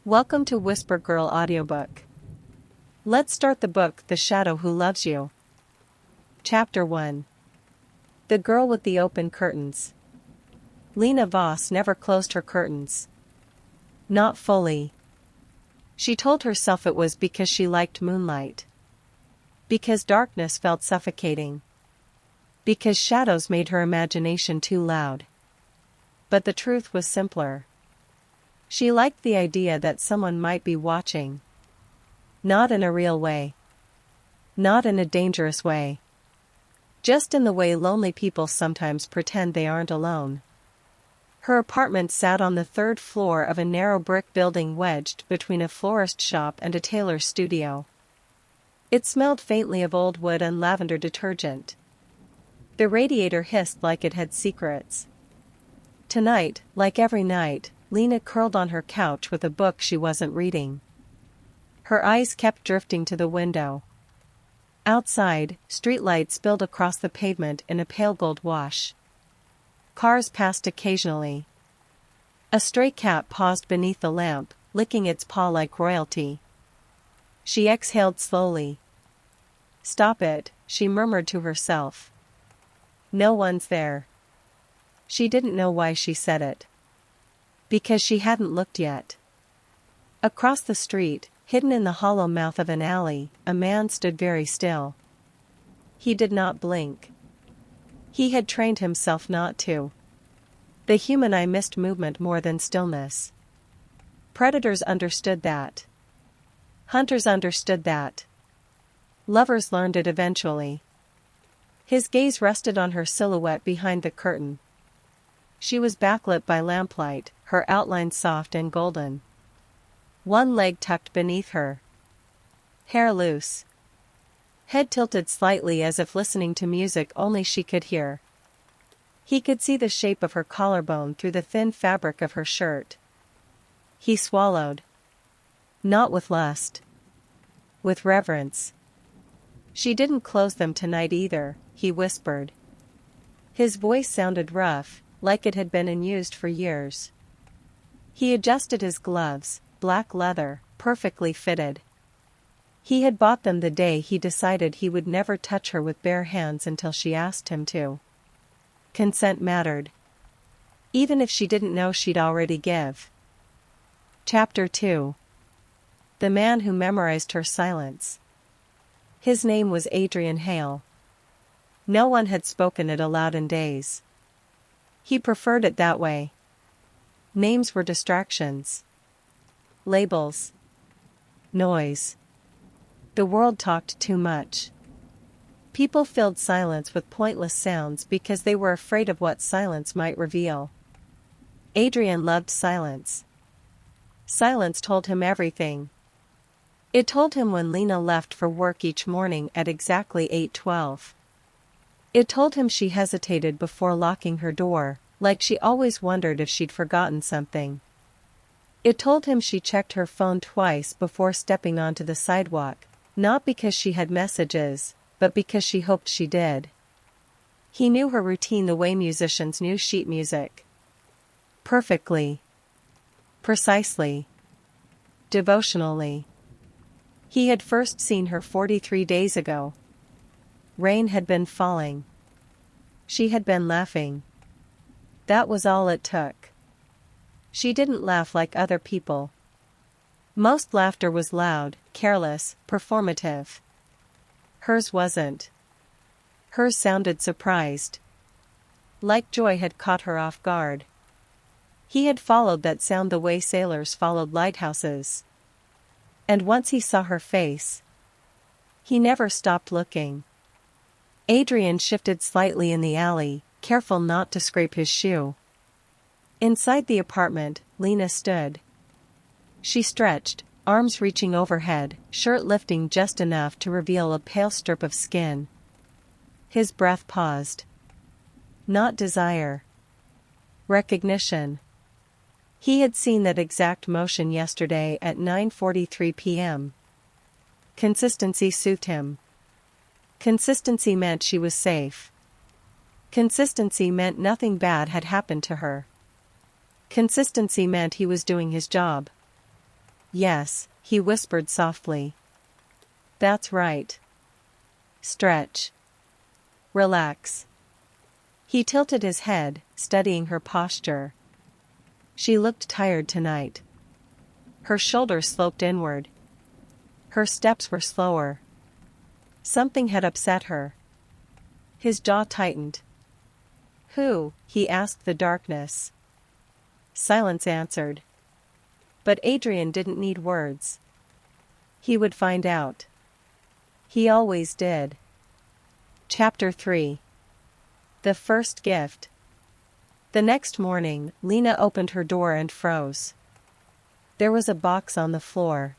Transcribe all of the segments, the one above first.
Welcome to Whisper Girl Audiobook. Let's start the book The Shadow Who Loves You. Chapter 1. The Girl with the Open Curtains. Lena Voss never closed her curtains. Not fully. She told herself it was because she liked moonlight. Because darkness felt suffocating. Because shadows made her imagination too loud. But the truth was simpler. She liked the idea that someone might be watching. Not in a real way. Not in a dangerous way. Just in the way lonely people sometimes pretend they aren't alone. Her apartment sat on the third floor of a narrow brick building wedged between a florist shop and a tailor's studio. It smelled faintly of old wood and lavender detergent. The radiator hissed like it had secrets. Tonight, like every night, Lena curled on her couch with a book she wasn't reading. Her eyes kept drifting to the window. Outside, streetlights spilled across the pavement in a pale gold wash. Cars passed occasionally. A stray cat paused beneath the lamp, licking its paw like royalty. She exhaled slowly. "Stop it," she murmured to herself. "No one's there." She didn't know why she said it. Because she hadn't looked yet. Across the street, hidden in the hollow mouth of an alley, a man stood very still. He did not blink. He had trained himself not to. The human eye missed movement more than stillness. Predators understood that. Hunters understood that. Lovers learned it eventually. His gaze rested on her silhouette behind the curtain. She was backlit by lamplight, her outline soft and golden. One leg tucked beneath her. Hair loose. Head tilted slightly as if listening to music only she could hear. He could see the shape of her collarbone through the thin fabric of her shirt. He swallowed. Not with lust. With reverence. "She didn't close them tonight either," he whispered. His voice sounded rough, like it had been unused for years. He adjusted his gloves, black leather, perfectly fitted. He had bought them the day he decided he would never touch her with bare hands until she asked him to. Consent mattered. Even if she didn't know she'd already give. Chapter 2. The Man Who Memorized Her Silence. His name was Adrian Hale. No one had spoken it aloud in days. He preferred it that way. Names were distractions. Labels. Noise. The world talked too much. People filled silence with pointless sounds because they were afraid of what silence might reveal. Adrian loved silence. Silence told him everything. It told him when Lena left for work each morning at exactly 8:12. It told him she hesitated before locking her door, like she always wondered if she'd forgotten something. It told him she checked her phone twice before stepping onto the sidewalk, not because she had messages, but because she hoped she did. He knew her routine the way musicians knew sheet music. Perfectly. Precisely. Devotionally. He had first seen her 43 days ago. Rain had been falling. She had been laughing. That was all it took. She didn't laugh like other people. Most laughter was loud, careless, performative. Hers wasn't. Hers sounded surprised. Like joy had caught her off guard. He had followed that sound the way sailors followed lighthouses. And once he saw her face, he never stopped looking. Adrian shifted slightly in the alley, careful not to scrape his shoe. Inside the apartment, Lena stood. She stretched, arms reaching overhead, shirt lifting just enough to reveal a pale strip of skin. His breath paused. Not desire. Recognition. He had seen that exact motion yesterday at 9:43 p.m. Consistency soothed him. Consistency meant she was safe. Consistency meant nothing bad had happened to her. Consistency meant he was doing his job. Yes, he whispered softly. That's right. Stretch. Relax. He tilted his head, studying her posture. She looked tired tonight. Her shoulders sloped inward. Her steps were slower. Something had upset her. His jaw tightened. Who? He asked the darkness. Silence answered. But Adrian didn't need words. He would find out. He always did. Chapter 3. The First Gift. The next morning, Lena opened her door and froze. There was a box on the floor.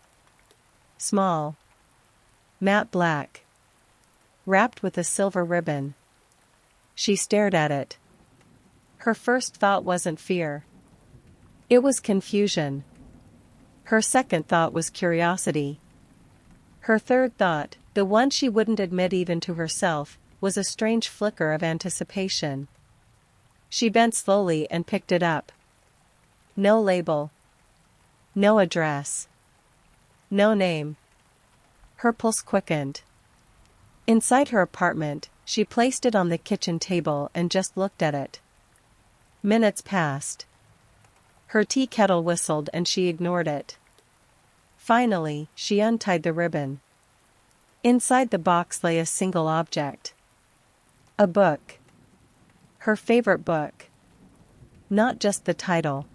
Small. Matte black. Wrapped with a silver ribbon. She stared at it. Her first thought wasn't fear. It was confusion. Her second thought was curiosity. Her third thought, the one she wouldn't admit even to herself, was a strange flicker of anticipation. She bent slowly and picked it up. No label. No address. No name. Her pulse quickened. Inside her apartment, she placed it on the kitchen table and just looked at it. Minutes passed. Her tea kettle whistled and she ignored it. Finally, she untied the ribbon. Inside the box lay a single object. A book. Her favorite book. Not just the title.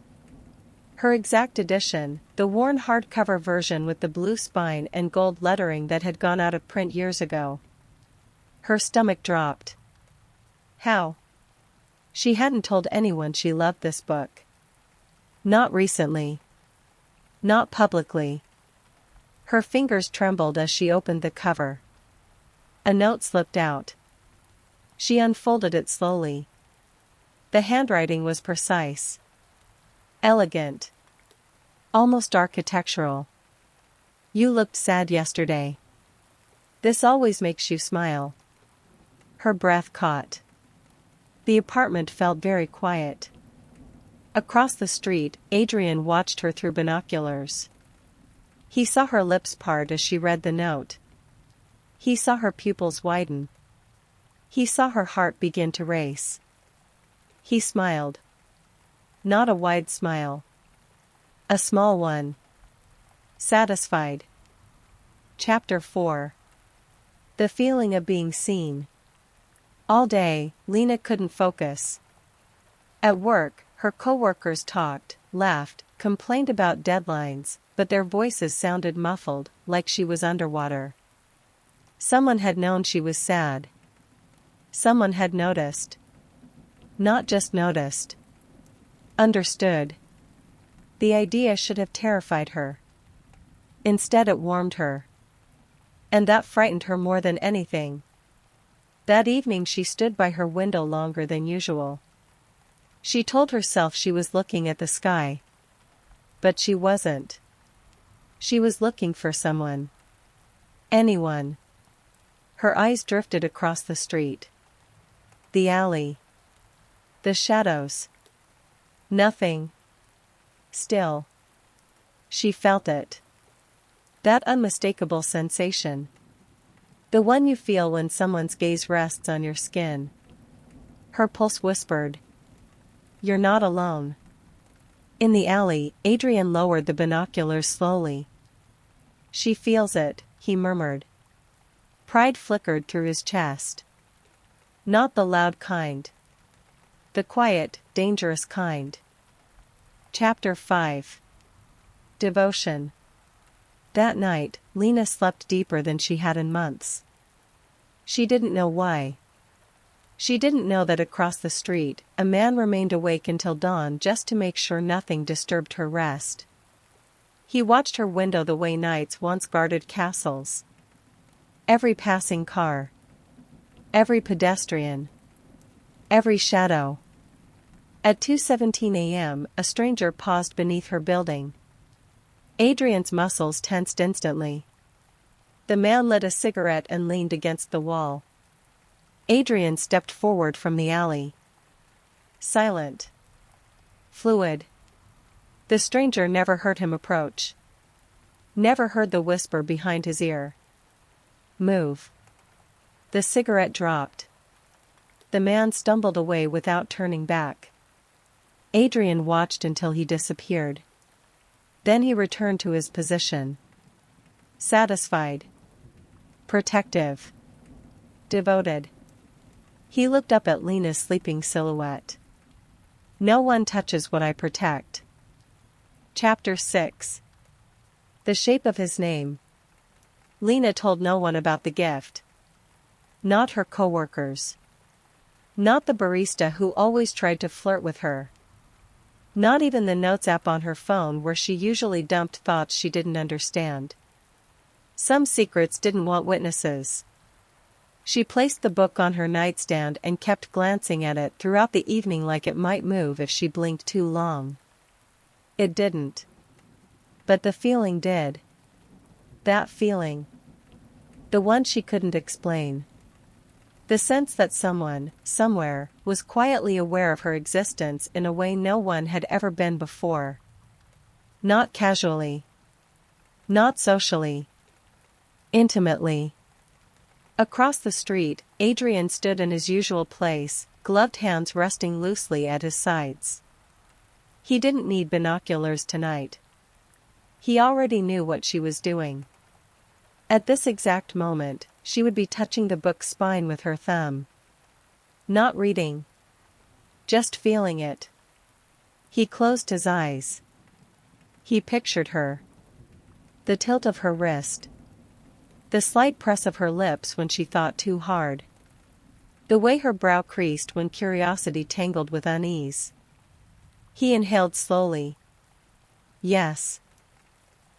Her exact edition, the worn hardcover version with the blue spine and gold lettering that had gone out of print years ago. Her stomach dropped. How? She hadn't told anyone she loved this book. Not recently. Not publicly. Her fingers trembled as she opened the cover. A note slipped out. She unfolded it slowly. The handwriting was precise. Elegant. Almost architectural. You looked sad yesterday. This always makes you smile. Her breath caught. The apartment felt very quiet. Across the street, Adrian watched her through binoculars. He saw her lips part as she read the note. He saw her pupils widen. He saw her heart begin to race. He smiled. Not a wide smile. A small one. Satisfied. Chapter 4. The feeling of being seen. All day, Lena couldn't focus. At work, her coworkers talked, laughed, complained about deadlines, but their voices sounded muffled, like she was underwater. Someone had known she was sad. Someone had noticed. Not just noticed. Understood. The idea should have terrified her. Instead it warmed her. And that frightened her more than anything. That evening she stood by her window longer than usual. She told herself she was looking at the sky. But she wasn't. She was looking for someone. Anyone. Her eyes drifted across the street. The alley. The shadows. Nothing. Still. She felt it. That unmistakable sensation. The one you feel when someone's gaze rests on your skin. Her pulse whispered. You're not alone. In the alley, Adrian lowered the binoculars slowly. She feels it, he murmured. Pride flickered through his chest. Not the loud kind. The quiet, dangerous kind. Chapter 5. Devotion. That night, Lena slept deeper than she had in months. She didn't know why. She didn't know that across the street, a man remained awake until dawn just to make sure nothing disturbed her rest. He watched her window the way nights once guarded castles. Every passing car. Every pedestrian. Every shadow. At 2:17 a.m., a stranger paused beneath her building. Adrian's muscles tensed instantly. The man lit a cigarette and leaned against the wall. Adrian stepped forward from the alley. Silent. Fluid. The stranger never heard him approach. Never heard the whisper behind his ear. Move. The cigarette dropped. The man stumbled away without turning back. Adrian watched until he disappeared. Then he returned to his position. Satisfied. Protective. Devoted. He looked up at Lena's sleeping silhouette. No one touches what I protect. Chapter 6. The shape of his name. Lena told no one about the gift. Not her coworkers. Not the barista who always tried to flirt with her. Not even the notes app on her phone where she usually dumped thoughts she didn't understand. Some secrets didn't want witnesses. She placed the book on her nightstand and kept glancing at it throughout the evening like it might move if she blinked too long. It didn't. But the feeling did. That feeling. The one she couldn't explain. The sense that someone, somewhere, was quietly aware of her existence in a way no one had ever been before. Not casually. Not socially. Intimately. Across the street, Adrian stood in his usual place, gloved hands resting loosely at his sides. He didn't need binoculars tonight. He already knew what she was doing. At this exact moment, she would be touching the book's spine with her thumb. Not reading. Just feeling it. He closed his eyes. He pictured her. The tilt of her wrist. The slight press of her lips when she thought too hard. The way her brow creased when curiosity tangled with unease. He inhaled slowly. Yes.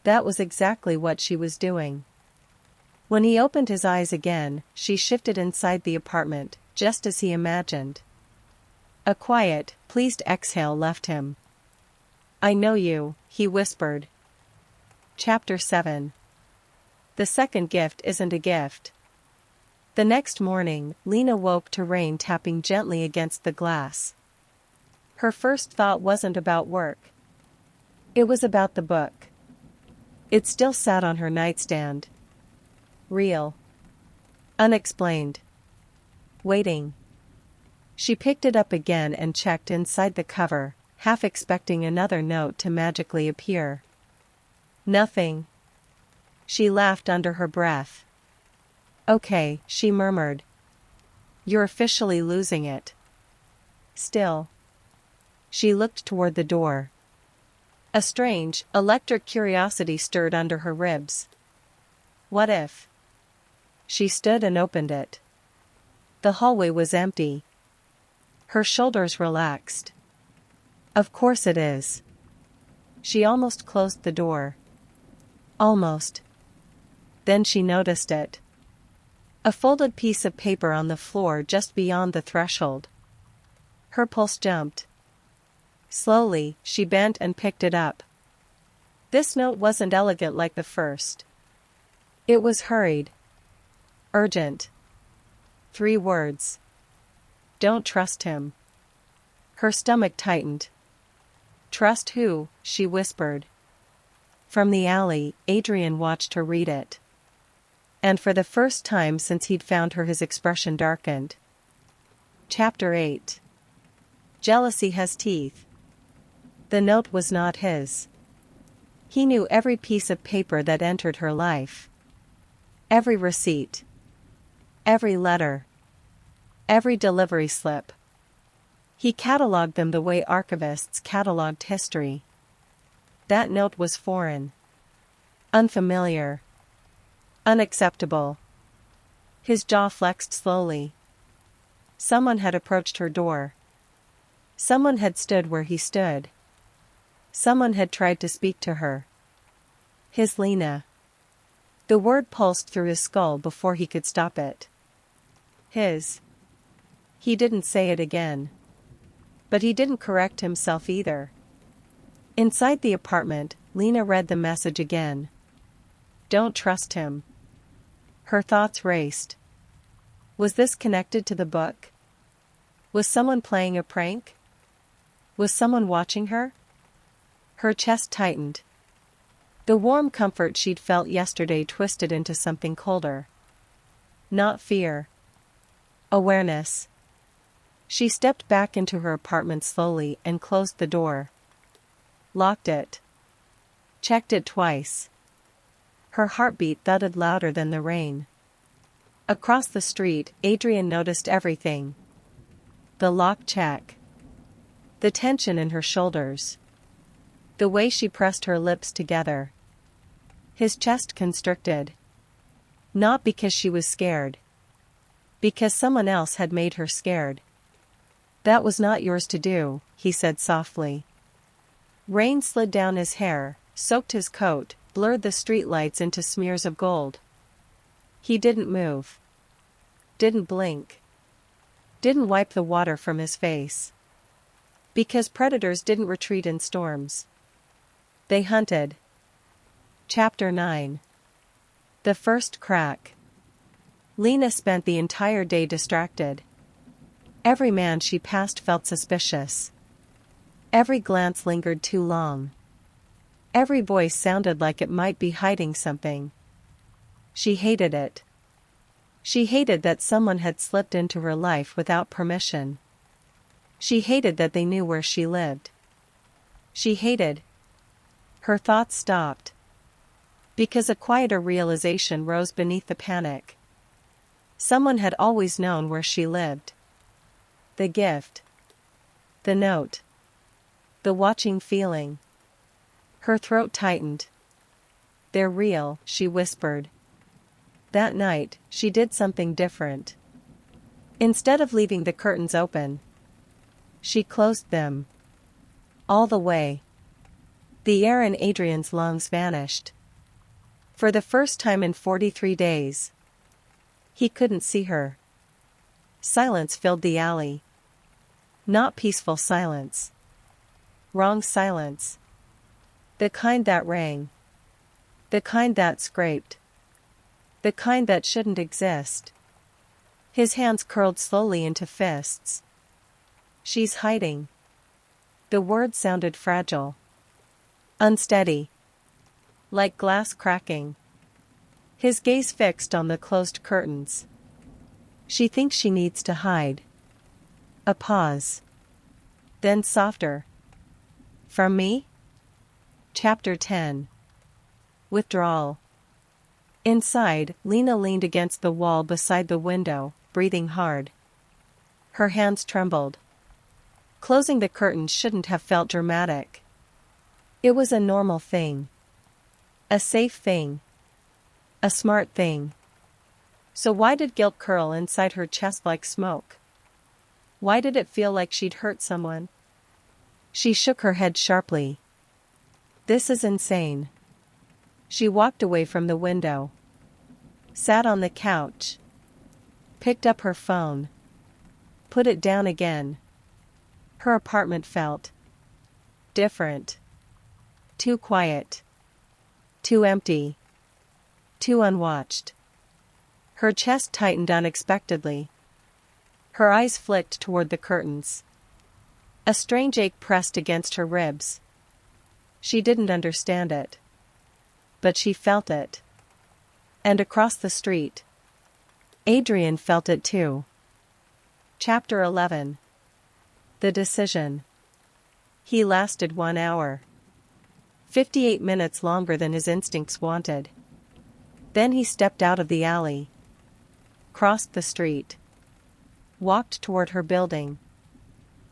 That was exactly what she was doing. When he opened his eyes again, she shifted inside the apartment, just as he imagined. A quiet, pleased exhale left him. I know you, he whispered. Chapter 7. The second gift isn't a gift. The next morning, Lena woke to rain tapping gently against the glass. Her first thought wasn't about work. It was about the book. It still sat on her nightstand. Real. Unexplained. Waiting. She picked it up again and checked inside the cover, half expecting another note to magically appear. Nothing. She laughed under her breath. Okay, she murmured. You're officially losing it. Still. She looked toward the door. A strange, electric curiosity stirred under her ribs. What if? She stood and opened it. The hallway was empty. Her shoulders relaxed. Of course it is. She almost closed the door. Almost. Then she noticed it. A folded piece of paper on the floor just beyond the threshold. Her pulse jumped. Slowly, she bent and picked it up. This note wasn't elegant like the first. It was hurried. Urgent. 3 words. Don't trust him. Her stomach tightened. Trust who? She whispered. From the alley, Adrian watched her read it. And for the first time since he'd found her, his expression darkened. Chapter 8. Jealousy has teeth. The note was not his. He knew every piece of paper that entered her life. Every receipt. Every letter. Every delivery slip. He catalogued them the way archivists catalogued history. That note was foreign. Unfamiliar. Unacceptable. His jaw flexed slowly. Someone had approached her door. Someone had stood where he stood. Someone had tried to speak to her. His Lena. The word pulsed through his skull before he could stop it. His. He didn't say it again. But he didn't correct himself either. Inside the apartment, Lena read the message again. Don't trust him. Her thoughts raced. Was this connected to the book? Was someone playing a prank? Was someone watching her? Her chest tightened. The warm comfort she'd felt yesterday twisted into something colder. Not fear. Awareness. She stepped back into her apartment slowly and closed the door. Locked it. Checked it twice. Her heartbeat thudded louder than the rain. Across the street, Adrian noticed everything. The lock check. The tension in her shoulders. The way she pressed her lips together. His chest constricted. Not because she was scared. Because someone else had made her scared. "That was not yours to do," he said softly. Rain slid down his hair, soaked his coat, blurred the streetlights into smears of gold. He didn't move. Didn't blink. Didn't wipe the water from his face. Because predators didn't retreat in storms. They hunted. Chapter 9. The first crack. Lena spent the entire day distracted. Every man she passed felt suspicious. Every glance lingered too long. Every voice sounded like it might be hiding something. She hated it. She hated that someone had slipped into her life without permission. She hated that they knew where she lived. She hated. Her thoughts stopped. Because a quieter realization rose beneath the panic. Someone had always known where she lived. The gift. The note. The watching feeling. Her throat tightened. "They're real," she whispered. That night, she did something different. Instead of leaving the curtains open, she closed them. All the way. The air in Adrian's lungs vanished. For the first time in 43 days. He couldn't see her. Silence filled the alley. Not peaceful silence. Wrong silence. The kind that rang. The kind that scraped. The kind that shouldn't exist. His hands curled slowly into fists. "She's hiding." The word sounded fragile. Unsteady. Like glass cracking. His gaze fixed on the closed curtains. "She thinks she needs to hide." A pause. Then softer. "From me?" Chapter 10. Withdrawal. Inside, Lena leaned against the wall beside the window, breathing hard. Her hands trembled. Closing the curtains shouldn't have felt dramatic. It was a normal thing. A safe thing. A smart thing. So why did guilt curl inside her chest like smoke? Why did it feel like she'd hurt someone? She shook her head sharply. "This is insane." She walked away from the window. Sat on the couch. Picked up her phone. Put it down again. Her apartment felt different. Too quiet. Too empty. Too unwatched. Her chest tightened unexpectedly. Her eyes flicked toward the curtains. A strange ache pressed against her ribs. She didn't understand it. But she felt it. And across the street, Adrian felt it too. Chapter 11. The decision. He lasted 1 hour. 58 minutes longer than his instincts wanted. Then he stepped out of the alley. Crossed the street. Walked toward her building.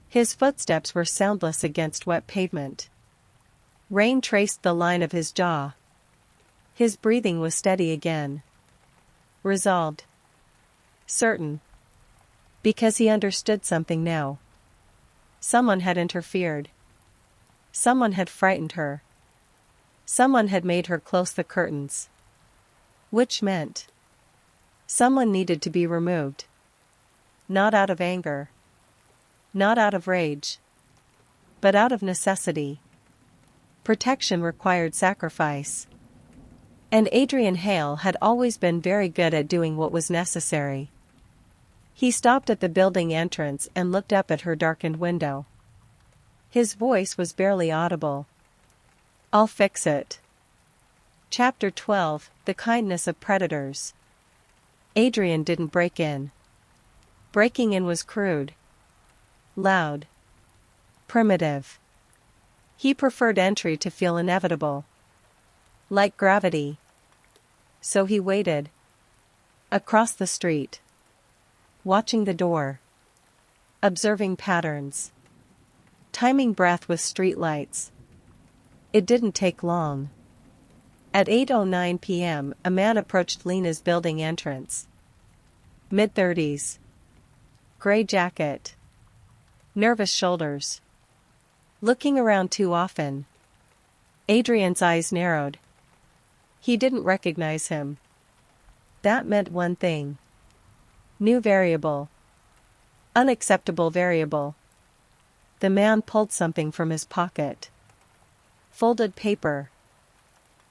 His footsteps were soundless against wet pavement. Rain traced the line of his jaw. His breathing was steady again. Resolved. Certain. Because he understood something now. Someone had interfered. Someone had frightened her. Someone had made her close the curtains. Which meant someone needed to be removed. Not out of anger. Not out of rage. But out of necessity. Protection required sacrifice. And Adrian Hale had always been very good at doing what was necessary. He stopped at the building entrance and looked up at her darkened window. His voice was barely audible. "I'll fix it." Chapter 12, The Kindness of Predators. Adrian didn't break in. Breaking in was crude, loud, primitive. He preferred entry to feel inevitable, like gravity. So he waited. Across the street. Watching the door. Observing patterns. Timing breath with streetlights. It didn't take long. At 8:09 p.m., a man approached Lena's building entrance. Mid-30s. Gray jacket. Nervous shoulders. Looking around too often. Adrian's eyes narrowed. He didn't recognize him. That meant one thing. New variable. Unacceptable variable. The man pulled something from his pocket. Folded paper.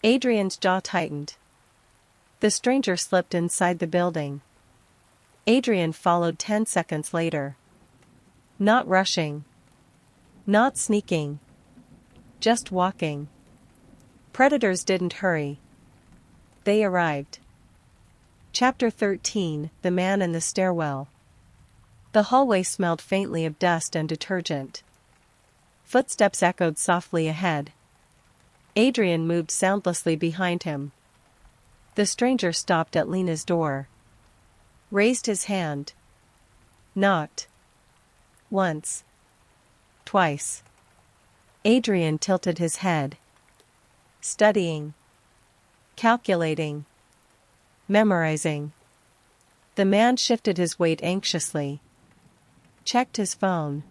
Adrian's jaw tightened. The stranger slipped inside the building. Adrian followed 10 seconds later. Not rushing. Not sneaking. Just walking. Predators didn't hurry. They arrived. Chapter 13, The Man in the Stairwell. The hallway smelled faintly of dust and detergent. Footsteps echoed softly ahead. Adrian moved soundlessly behind him. The stranger stopped at Lena's door. Raised his hand. Knocked. Once. Twice. Adrian tilted his head. Studying. Calculating. Memorizing. The man shifted his weight anxiously. Checked his phone.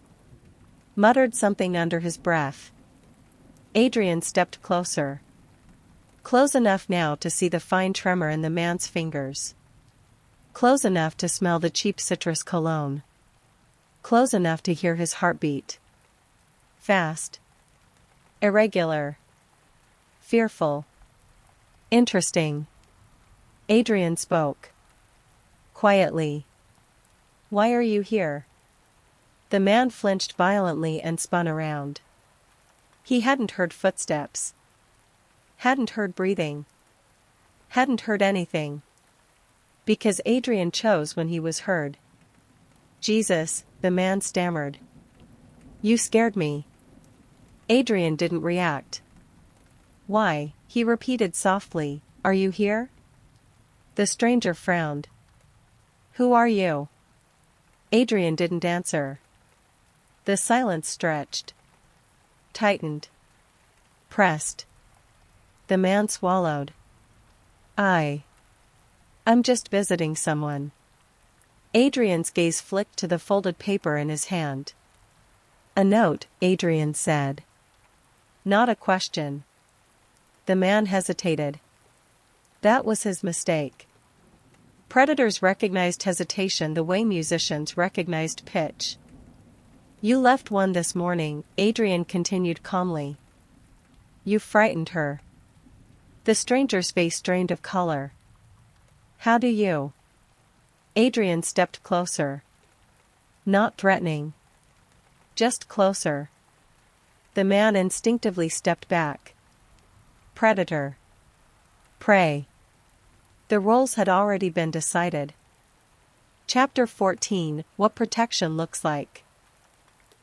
Muttered something under his breath. Adrian stepped closer. Close enough now to see the fine tremor in the man's fingers. Close enough to smell the cheap citrus cologne. Close enough to hear his heartbeat. Fast. Irregular. Fearful. Interesting. Adrian spoke. Quietly. Why are you here? The man flinched violently and spun around. He hadn't heard footsteps. Hadn't heard breathing. Hadn't heard anything. Because Adrian chose when he was heard. Jesus, the man stammered. You scared me. Adrian didn't react. Why, he repeated softly, are you here? The stranger frowned. Who are you? Adrian didn't answer. The silence stretched. Tightened. Pressed. The man swallowed. I'm just visiting someone. Adrian's gaze flicked to the folded paper in his hand. A note, Adrian said. Not a question. The man hesitated. That was his mistake. Predators recognized hesitation the way musicians recognized pitch. You left one this morning, Adrian continued calmly. You frightened her. The stranger's face drained of color. How do you? Adrian stepped closer. Not threatening. Just closer. The man instinctively stepped back. Predator. Prey. The roles had already been decided. Chapter 14, What Protection Looks Like.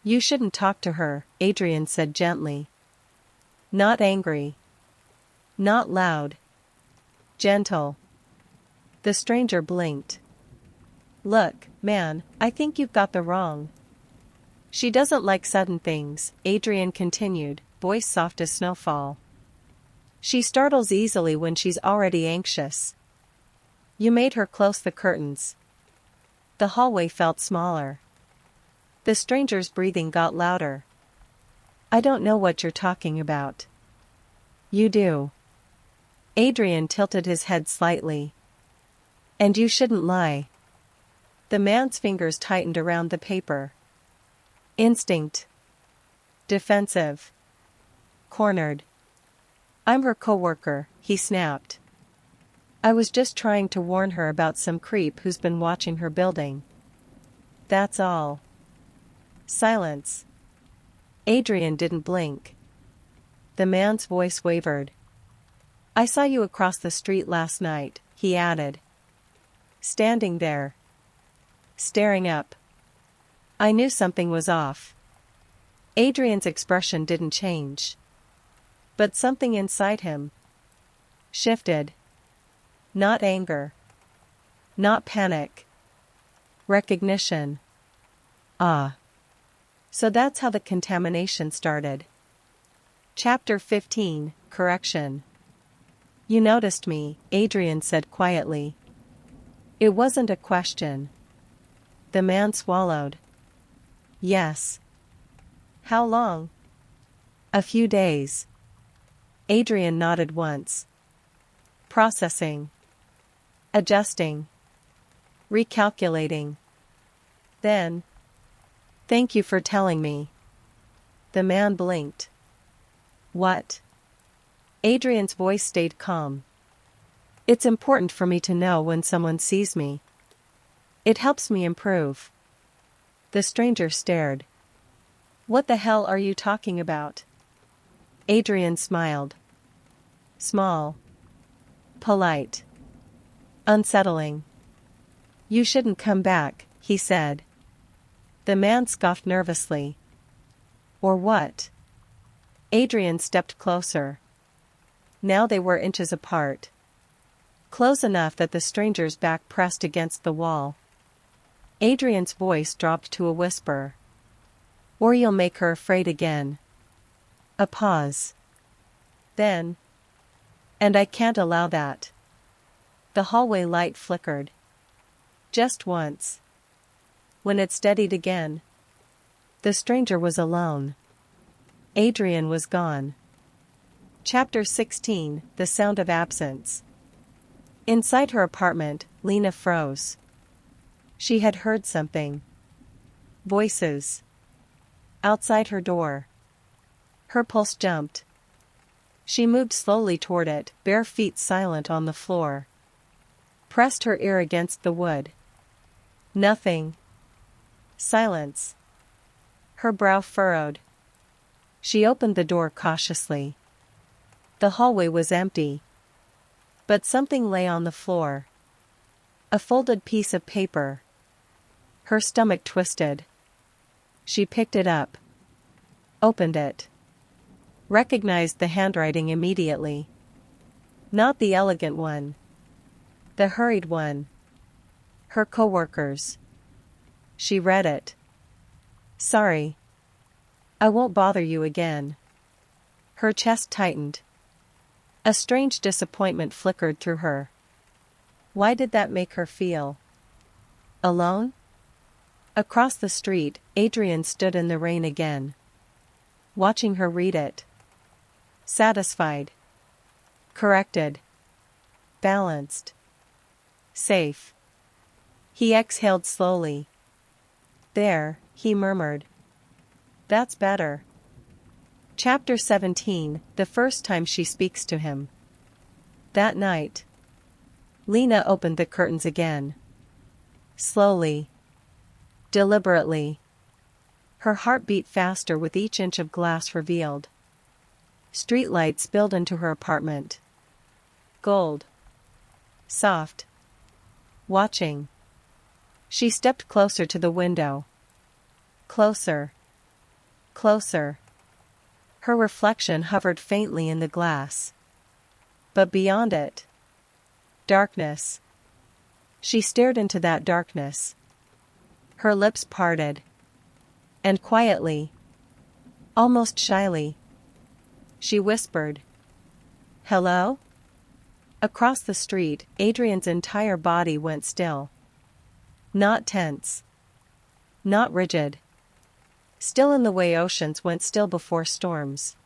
You shouldn't talk to her, Adrian said gently. Not angry. Not loud. Gentle. The stranger blinked. Look, man, I think you've got the wrong. She doesn't like sudden things, Adrian continued, voice soft as snowfall. She startles easily when she's already anxious. You made her close the curtains. The hallway felt smaller. The stranger's breathing got louder. I don't know what you're talking about. You do. Adrian tilted his head slightly. And you shouldn't lie. The man's fingers tightened around the paper. Instinct. Defensive. Cornered. I'm her coworker, he snapped. I was just trying to warn her about some creep who's been watching her building. That's all. Silence. Adrian didn't blink. The man's voice wavered. I saw you across the street last night, he added. Standing there. Staring up. I knew something was off. Adrian's expression didn't change. But something inside him shifted. Not anger. Not panic. Recognition. Ah. So that's how the contamination started. Chapter 15, Correction. You noticed me, Adrian said quietly. It wasn't a question. The man swallowed. Yes. How long? A few days. Adrian nodded once. Processing. Adjusting. Recalculating. Then. Thank you for telling me. The man blinked. What? Adrian's voice stayed calm. It's important for me to know when someone sees me. It helps me improve. The stranger stared. What the hell are you talking about? Adrian smiled. Small. Polite. Unsettling. You shouldn't come back, he said. The man scoffed nervously. Or what? Adrian stepped closer. Now they were inches apart. Close enough that the stranger's back pressed against the wall. Adrian's voice dropped to a whisper. Or you'll make her afraid again. A pause. Then. And I can't allow that. The hallway light flickered. Just once. When it steadied again. The stranger was alone. Adrian was gone. Chapter 16, The Sound of Absence. Inside her apartment, Lena froze. She had heard something. Voices. Outside her door. Her pulse jumped. She moved slowly toward it, bare feet silent on the floor. Pressed her ear against the wood. Nothing. Silence. Her brow furrowed. She opened the door cautiously. The hallway was empty. But something lay on the floor. A folded piece of paper. Her stomach twisted. She picked it up. Opened it. Recognized the handwriting immediately. Not the elegant one. The hurried one. Her coworkers. She read it. Sorry. I won't bother you again. Her chest tightened. A strange disappointment flickered through her. Why did that make her feel alone? Across the street, Adrian stood in the rain again. Watching her read it. Satisfied. Corrected. Balanced. Safe. He exhaled slowly. There, he murmured. That's better. Chapter 17, The First Time She Speaks to Him. That night. Lena opened the curtains again. Slowly. Deliberately. Her heart beat faster with each inch of glass revealed. Streetlight spilled into her apartment. Gold. Soft. Watching. She stepped closer to the window. Closer. Closer. Her reflection hovered faintly in the glass. But beyond it. Darkness. She stared into that darkness. Her lips parted. And quietly. Almost shyly. She whispered. Hello? Across the street, Adrian's entire body went still. Not tense. Not rigid. Still in the way oceans went still before storms.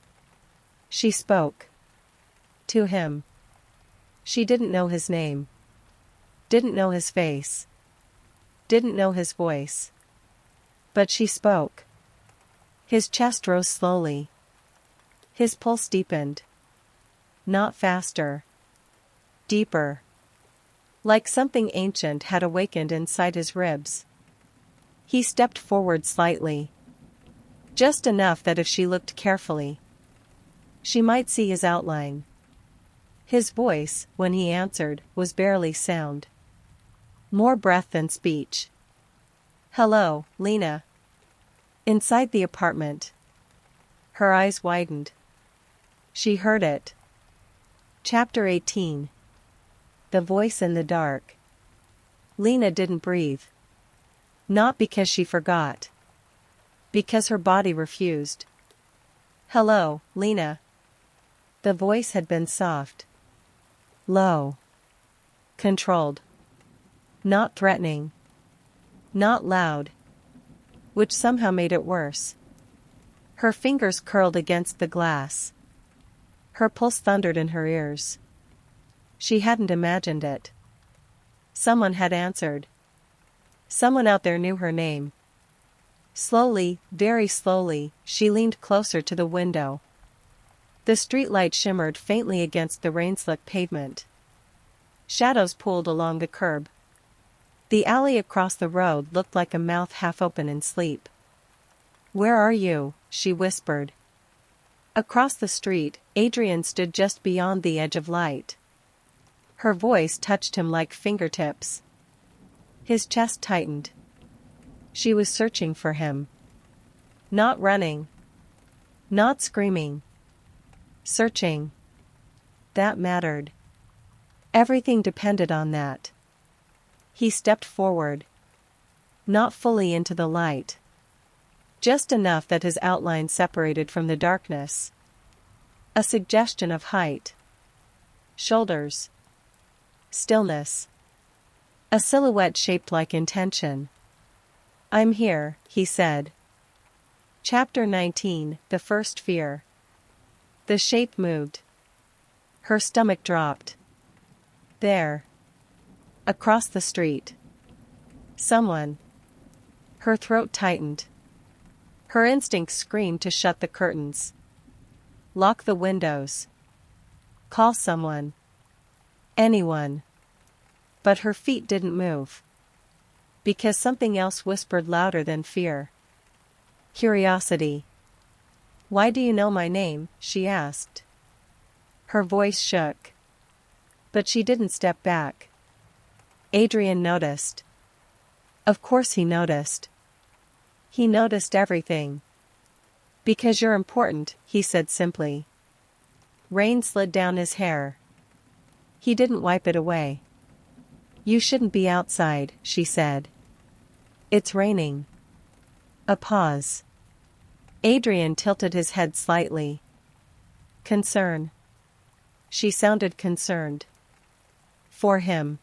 She spoke. To him. She didn't know his name. Didn't know his face. Didn't know his voice. But she spoke. His chest rose slowly. His pulse deepened. Not faster. Deeper. Like something ancient had awakened inside his ribs. He stepped forward slightly. Just enough that if she looked carefully, she might see his outline. His voice, when he answered, was barely sound. More breath than speech. "Hello, Lena." Inside the apartment. Her eyes widened. She heard it. Chapter 18. The Voice in the Dark. Lena didn't breathe. Not because she forgot. Because her body refused. "Hello, Lena." The voice had been soft. Low. Controlled. Not threatening. Not loud. Which somehow made it worse. Her fingers curled against the glass. Her pulse thundered in her ears. She hadn't imagined it. Someone had answered. Someone out there knew her name. Slowly, very slowly, she leaned closer to the window. The streetlight shimmered faintly against the rain-slick pavement. Shadows pooled along the curb. The alley across the road looked like a mouth half open in sleep. "Where are you?" she whispered. Across the street, Adrian stood just beyond the edge of light. Her voice touched him like fingertips. His chest tightened. She was searching for him. Not running. Not screaming. Searching. That mattered. Everything depended on that. He stepped forward. Not fully into the light. Just enough that his outline separated from the darkness. A suggestion of height. Shoulders. Stillness. A silhouette shaped like intention. "I'm here," he said. Chapter 19. The First Fear. The shape moved. Her stomach dropped. There. Across the street. Someone. Her throat tightened. Her instinct screamed to shut the curtains. Lock the windows. Call someone. Anyone. But her feet didn't move. Because something else whispered louder than fear. Curiosity. "Why do you know my name?" she asked. Her voice shook. But she didn't step back. Adrian noticed. Of course he noticed. He noticed everything. "Because you're important," he said simply. Rain slid down his hair. He didn't wipe it away. "You shouldn't be outside," she said. "It's raining." A pause. Adrian tilted his head slightly. Concern. She sounded concerned. For him.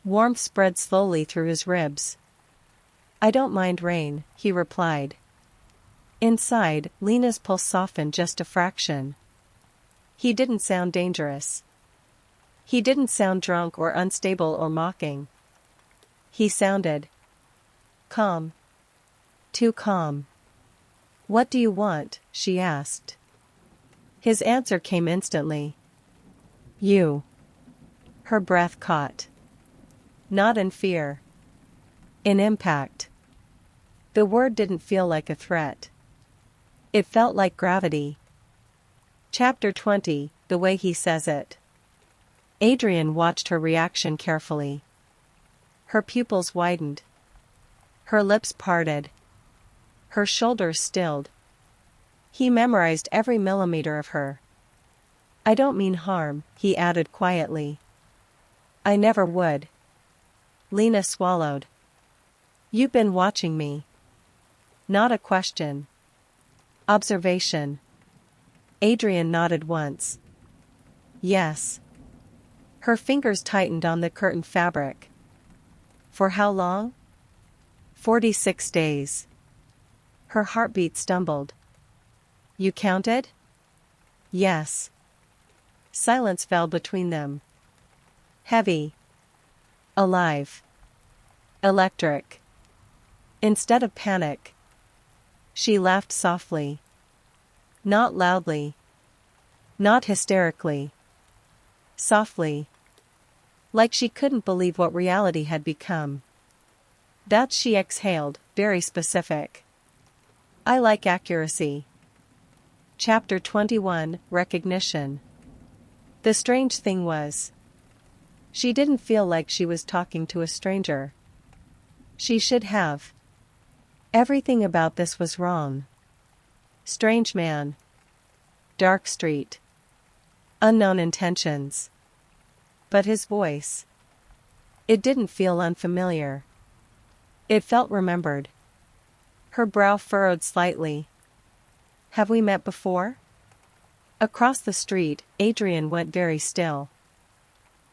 Warmth spread slowly through his ribs. "I don't mind rain," he replied. Inside, Lena's pulse softened just a fraction. He didn't sound dangerous. He didn't sound drunk or unstable or mocking. He sounded calm. Too calm. "What do you want?" she asked. His answer came instantly. "You." Her breath caught. Not in fear. In impact. The word didn't feel like a threat. It felt like gravity. Chapter 20. The Way He Says It. Adrian watched her reaction carefully. Her pupils widened. Her lips parted. Her shoulders stilled. He memorized every millimeter of her. "I don't mean harm," he added quietly. "I never would." Lena swallowed. "You've been watching me." Not a question. Observation. Adrian nodded once. Yes. Her fingers tightened on the curtain fabric. For how long? 46 days. Her heartbeat stumbled. "You counted?" "Yes." Silence fell between them. Heavy. Alive. Electric. Instead of panic. She laughed softly. Not loudly. Not hysterically. Softly. Like she couldn't believe what reality had become. That she exhaled, very specific. "I like accuracy." Chapter 21. Recognition. The strange thing was, she didn't feel like she was talking to a stranger. She should have. Everything about this was wrong. Strange man. Dark street. Unknown intentions. But his voice. It didn't feel unfamiliar. It felt remembered. Her brow furrowed slightly. Have we met before? Across the street, Adrian went very still.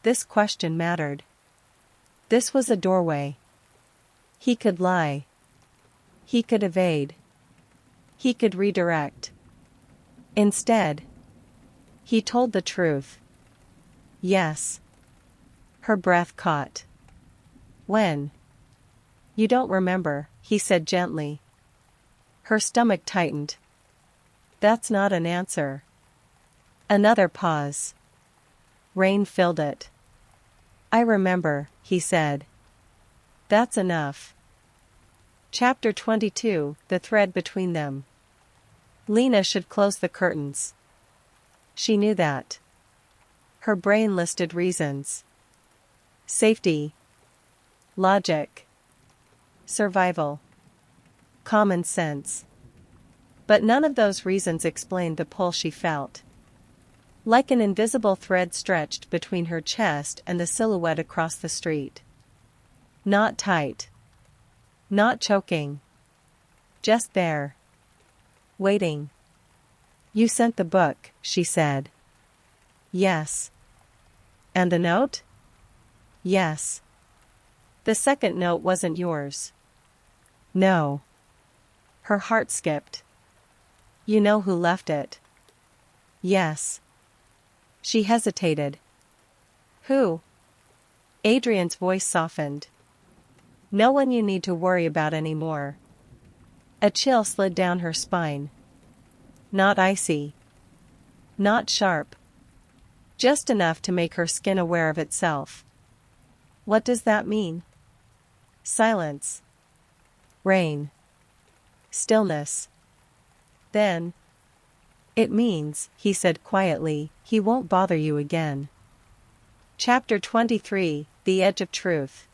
This question mattered. This was a doorway. He could lie. He could evade. He could redirect. Instead, he told the truth. Yes. Her breath caught. When? You don't remember, he said gently. Her stomach tightened. That's not an answer. Another pause. Rain filled it. I remember, he said. That's enough. Chapter 22, The Thread Between Them. Lena should close the curtains. She knew that. Her brain listed reasons. Safety. Logic. Survival. Common sense. But none of those reasons explained the pull she felt. Like an invisible thread stretched between her chest and the silhouette across the street. Not tight. Not choking. Just there. Waiting. You sent the book, she said. Yes. And the note? Yes. The second note wasn't yours. No. Her heart skipped. You know who left it? Yes. She hesitated. Who? Adrian's voice softened. No one you need to worry about anymore. A chill slid down her spine. Not icy. Not sharp. Just enough to make her skin aware of itself. What does that mean? Silence. Rain. Stillness. Then. It means, he said quietly, he won't bother you again. Chapter 23, The Edge of Truth.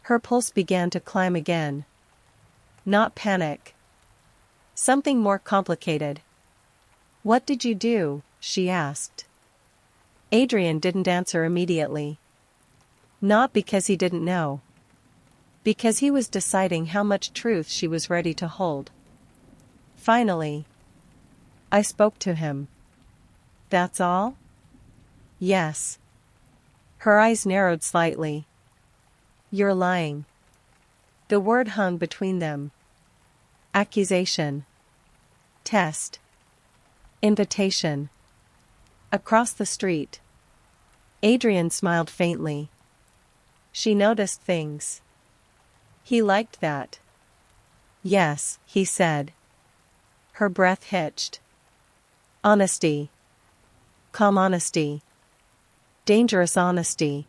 Her pulse began to climb again. Not panic. Something more complicated. What did you do? She asked. Adrian didn't answer immediately. Not because he didn't know. Because he was deciding how much truth she was ready to hold. Finally. I spoke to him. That's all? Yes. Her eyes narrowed slightly. You're lying. The word hung between them. Accusation. Test. Invitation. Across the street. Adrian smiled faintly. She noticed things. He liked that. Yes, he said. Her breath hitched. Honesty. Calm honesty. Dangerous honesty.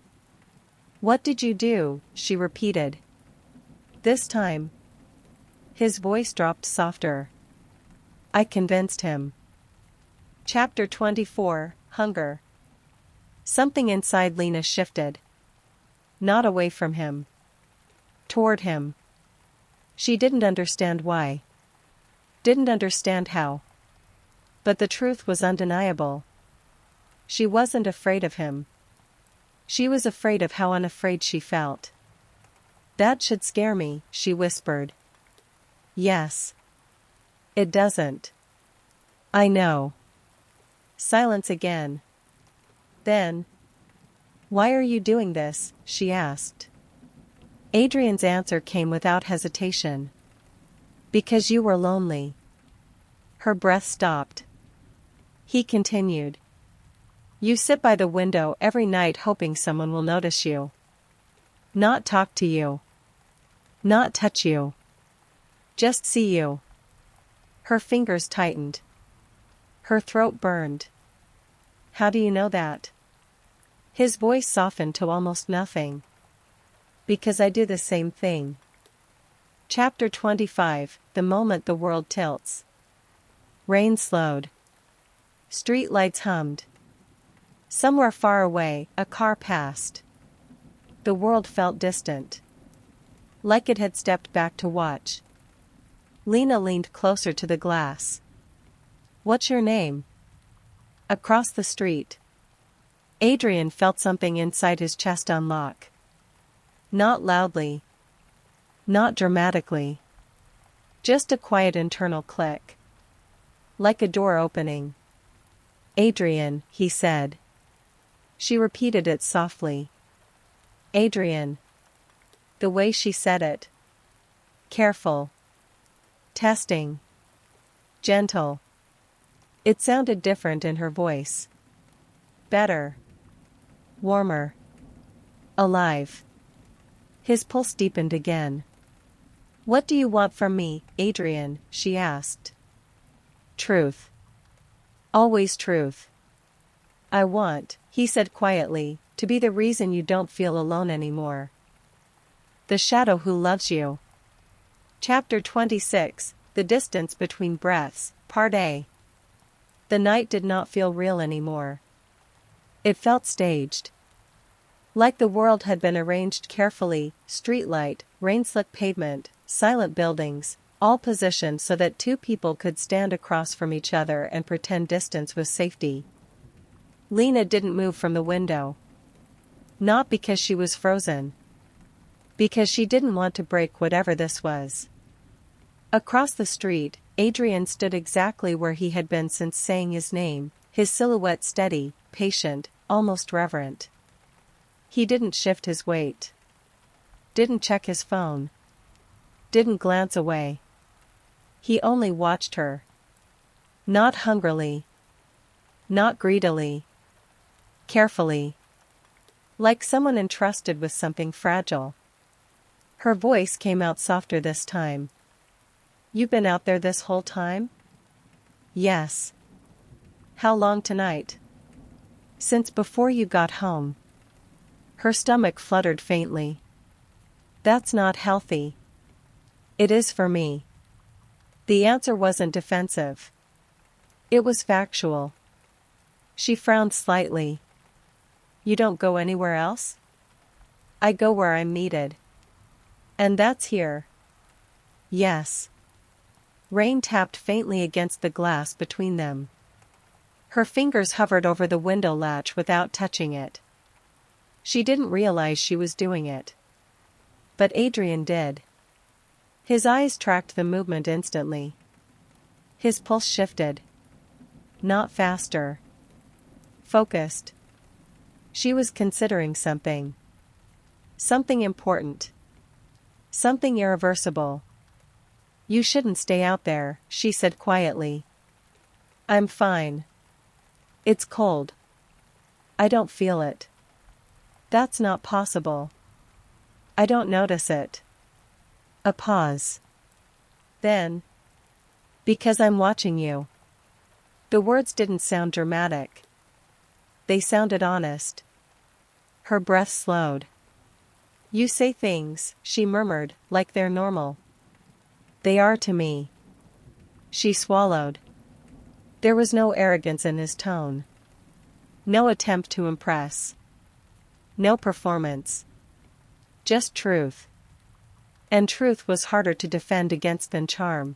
What did you do? She repeated. This time. His voice dropped softer. I convinced him. Chapter 24, Hunger. Something inside Lena shifted. Not away from him. Toward him. She didn't understand why. Didn't understand how. But the truth was undeniable. She wasn't afraid of him. She was afraid of how unafraid she felt. That should scare me, she whispered. Yes. It doesn't. I know. Silence again. Then. Why are you doing this? She asked. Adrian's answer came without hesitation. Because you were lonely. Her breath stopped. He continued. You sit by the window every night hoping someone will notice you. Not talk to you. Not touch you. Just see you. Her fingers tightened. Her throat burned. How do you know that? His voice softened to almost nothing. Because I do the same thing. Chapter 25, The Moment the World Tilts. Rain slowed. Street lights hummed. Somewhere far away, a car passed. The world felt distant. Like it had stepped back to watch. Lena leaned closer to the glass. "What's your name?" Across the street. Adrian felt something inside his chest unlock. Not loudly. Not dramatically. Just a quiet internal click. Like a door opening. "Adrian," he said. She repeated it softly. "Adrian." The way she said it. Careful. Testing. Gentle. It sounded different in her voice. Better. Warmer. Alive. His pulse deepened again. "What do you want from me, Adrian?" she asked. "Truth. Always truth." "I want," he said quietly, "to be the reason you don't feel alone anymore. The shadow who loves you." Chapter 26, The Distance Between Breaths, Part A. The night did not feel real anymore. It felt staged. Like the world had been arranged carefully, streetlight, rain-slick pavement, silent buildings, all positioned so that two people could stand across from each other and pretend distance was safety. Lena didn't move from the window. Not because she was frozen. Because she didn't want to break whatever this was. Across the street, Adrian stood exactly where he had been since saying his name, his silhouette steady, patient, almost reverent. He didn't shift his weight. Didn't check his phone. Didn't glance away. He only watched her. Not hungrily. Not greedily. Carefully. Like someone entrusted with something fragile. Her voice came out softer this time. "You've been out there this whole time?" "Yes." "How long tonight?" "Since before you got home." Her stomach fluttered faintly. "That's not healthy." "It is for me." The answer wasn't defensive. It was factual. She frowned slightly. "You don't go anywhere else?" "I go where I'm needed." "And that's here." "Yes." Rain tapped faintly against the glass between them. Her fingers hovered over the window latch without touching it. She didn't realize she was doing it. But Adrian did. His eyes tracked the movement instantly. His pulse shifted. Not faster. Focused. She was considering something. Something important. Something irreversible. "You shouldn't stay out there," she said quietly. "I'm fine. It's cold. I don't feel it." "That's not possible." "I don't notice it." A pause. Then. "Because I'm watching you." The words didn't sound dramatic. They sounded honest. Her breath slowed. "You say things," she murmured, "like they're normal." "They are to me." She swallowed. There was no arrogance in his tone. No attempt to impress. No performance. Just truth. And truth was harder to defend against than charm.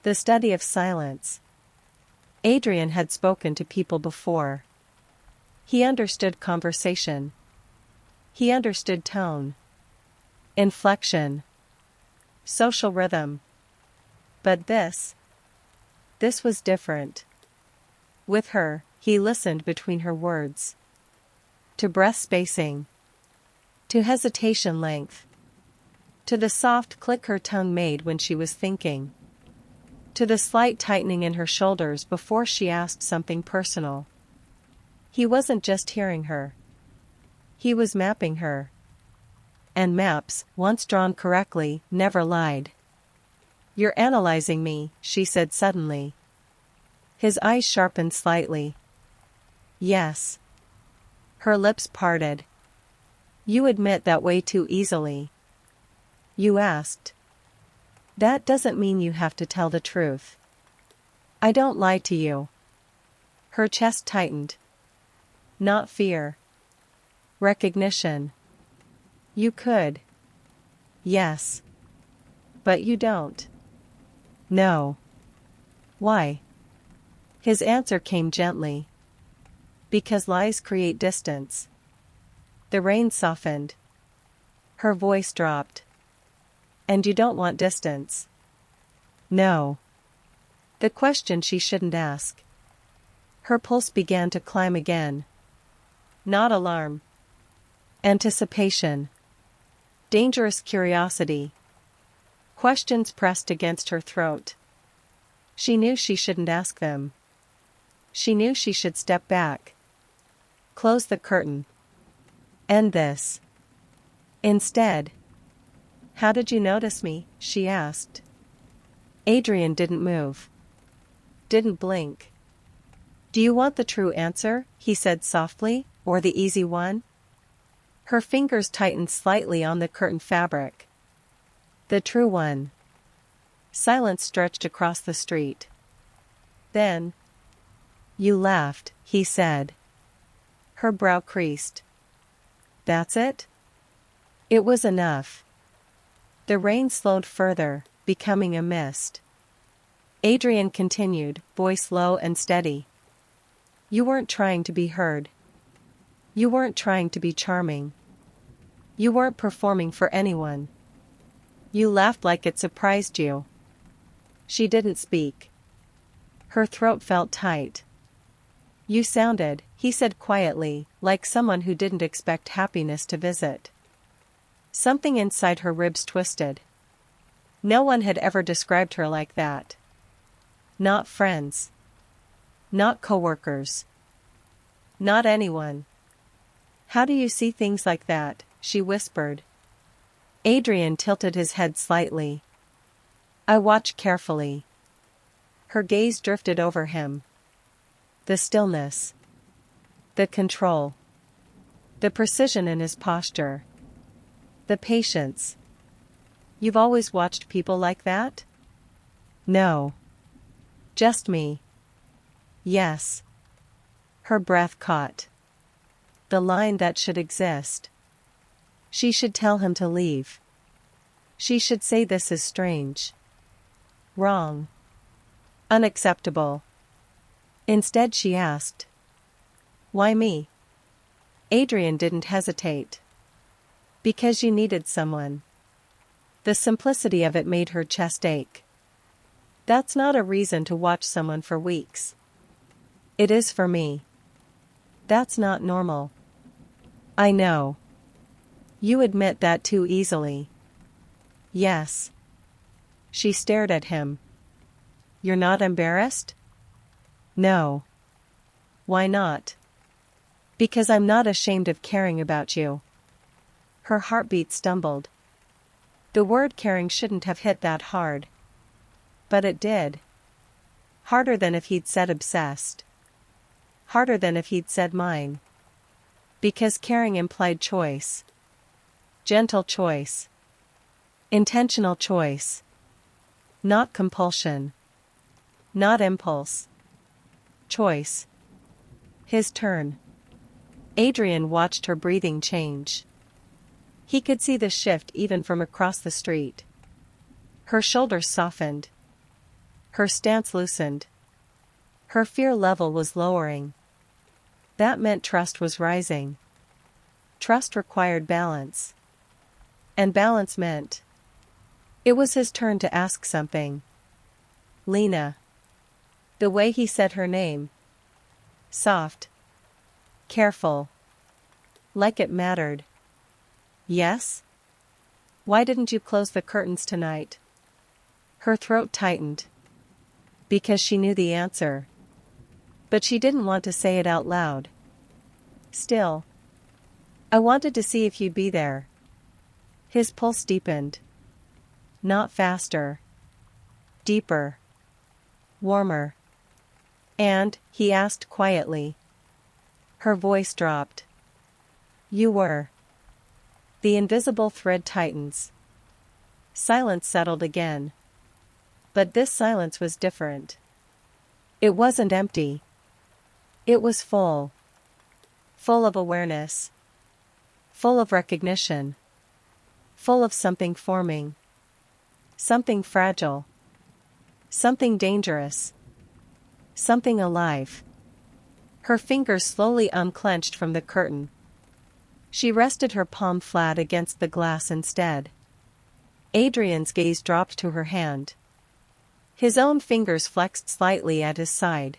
The study of silence. Adrian had spoken to people before. He understood conversation. He understood tone. Inflection. Social rhythm. But this was different. With her, he listened between her words. To breath spacing. To hesitation length. To the soft click her tongue made when she was thinking. To the slight tightening in her shoulders before she asked something personal. He wasn't just hearing her. He was mapping her. And maps, once drawn correctly, never lied. "You're analyzing me," she said suddenly. His eyes sharpened slightly. "Yes." Her lips parted. "You admit that way too easily." "You asked." "That doesn't mean you have to tell the truth." "I don't lie to you." Her chest tightened. Not fear. Recognition. You could. Yes. But you don't. No. Why? His answer came gently. Because lies create distance. The rain softened. Her voice dropped. And you don't want distance. No. The question she shouldn't ask. Her pulse began to climb again. Not alarm. Anticipation. Dangerous curiosity. Questions pressed against her throat. She knew she shouldn't ask them. She knew she should step back. Close the curtain. End this. Instead. How did you notice me? She asked. Adrian didn't move. Didn't blink. Do you want the true answer? He said softly, or the easy one? Her fingers tightened slightly on the curtain fabric. The true one. Silence stretched across the street. Then. You laughed, he said. Her brow creased. That's it? It was enough. The rain slowed further, becoming a mist. Adrian continued, voice low and steady. You weren't trying to be heard. You weren't trying to be charming. You weren't performing for anyone. You laughed like it surprised you. She didn't speak. Her throat felt tight. You sounded, he said quietly, like someone who didn't expect happiness to visit. Something inside her ribs twisted. No one had ever described her like that. Not friends. Not coworkers. Not anyone. How do you see things like that? She whispered. Adrian tilted his head slightly. I watched carefully. Her gaze drifted over him. The stillness. The control. The precision in his posture. The patience. You've always watched people like that? No. Just me. Yes. Her breath caught. The line that should exist. She should tell him to leave. She should say this is strange. Wrong. Unacceptable. Instead she asked. Why me? Adrian didn't hesitate. Because you needed someone. The simplicity of it made her chest ache. That's not a reason to watch someone for weeks. It is for me. That's not normal. I know. You admit that too easily. Yes. She stared at him. You're not embarrassed? No. Why not? Because I'm not ashamed of caring about you. Her heartbeat stumbled. The word caring shouldn't have hit that hard. But it did. Harder than if he'd said obsessed. Harder than if he'd said mine. Because caring implied choice. Gentle choice. Intentional choice. Not compulsion. Not impulse. Choice. His turn. Adrian watched her breathing change. He could see the shift even from across the street. Her shoulders softened. Her stance loosened. Her fear level was lowering. That meant trust was rising. Trust required balance. And balance meant. It was his turn to ask something. Lena. The way he said her name. Soft. Careful. Like it mattered. Yes? Why didn't you close the curtains tonight? Her throat tightened. Because she knew the answer. But she didn't want to say it out loud. Still. I wanted to see if you'd be there. His pulse deepened. Not faster. Deeper. Warmer. And, he asked quietly. Her voice dropped. You were. The invisible thread tightens. Silence settled again. But this silence was different. It wasn't empty. It was full. full of awareness, full of recognition, full of something forming, something fragile, something dangerous, something alive. Her fingers slowly unclenched from the curtain. She rested her palm flat against the glass instead. Adrian's gaze dropped to her hand. His own fingers flexed slightly at his side.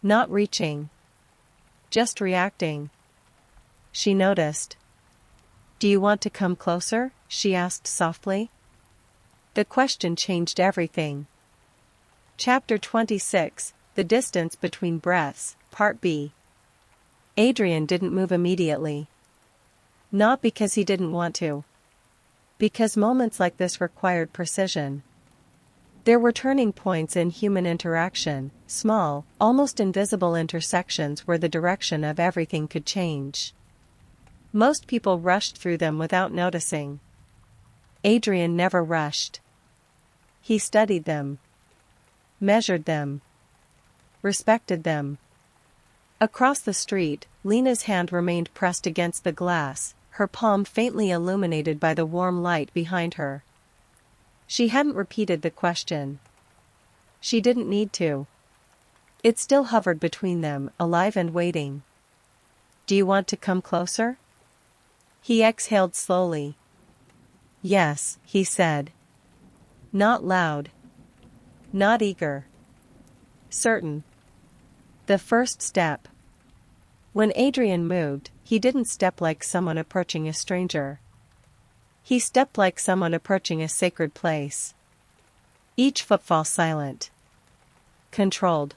Not reaching. Just reacting. She noticed. "Do you want to come closer?" she asked softly. The question changed everything. Chapter 26, The Distance Between Breaths, Part B. Adrian didn't move immediately. Not because he didn't want to. Because moments like this required precision. There were turning points in human interaction, small, almost invisible intersections where the direction of everything could change. Most people rushed through them without noticing. Adrian never rushed. He studied them, measured them, respected them. Across the street, Lena's hand remained pressed against the glass, her palm faintly illuminated by the warm light behind her. She hadn't repeated the question. She didn't need to. It still hovered between them, alive and waiting. "Do you want to come closer?" He exhaled slowly. "Yes," he said. Not loud. Not eager. Certain. The first step. When Adrian moved, he didn't step like someone approaching a stranger. He stepped like someone approaching a sacred place. Each footfall silent. Controlled.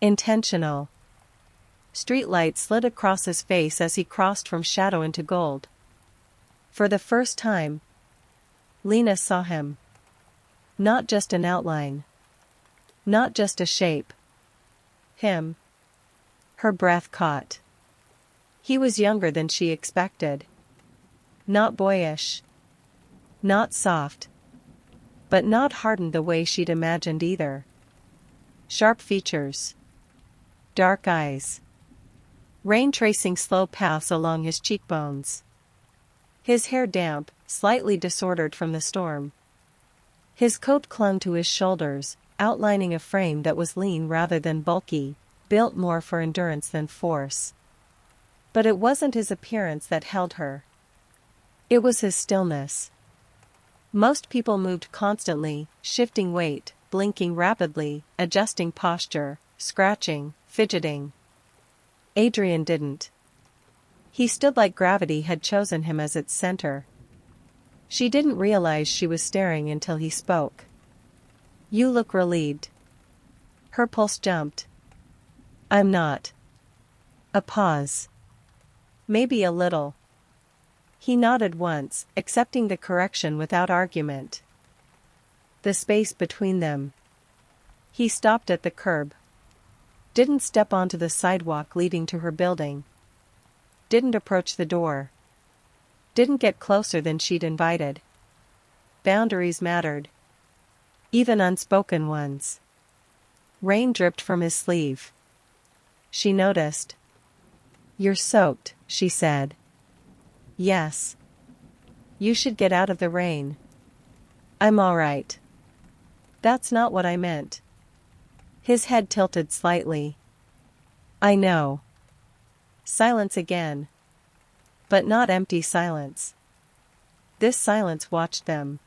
Intentional. Streetlight slid across his face as he crossed from shadow into gold. For the first time, Lena saw him. Not just an outline. Not just a shape. Him. Her breath caught. He was younger than she expected. Not boyish. Not soft. But not hardened the way she'd imagined either. Sharp features. Dark eyes. Rain tracing slow paths along his cheekbones. His hair damp, slightly disordered from the storm. His coat clung to his shoulders, outlining a frame that was lean rather than bulky, built more for endurance than force. But it wasn't his appearance that held her. It was his stillness. Most people moved constantly, shifting weight, blinking rapidly, adjusting posture, scratching, fidgeting. Adrian didn't. He stood like gravity had chosen him as its center. She didn't realize she was staring until he spoke. "You look relieved." Her pulse jumped. "I'm not." A pause. "Maybe a little." He nodded once, accepting the correction without argument. The space between them. He stopped at the curb. Didn't step onto the sidewalk leading to her building. Didn't approach the door. Didn't get closer than she'd invited. Boundaries mattered. Even unspoken ones. Rain dripped from his sleeve. She noticed. "You're soaked," she said. "Yes. You should get out of the rain." "I'm all right." "That's not what I meant." His head tilted slightly. "I know." Silence again. But not empty silence. This silence watched them.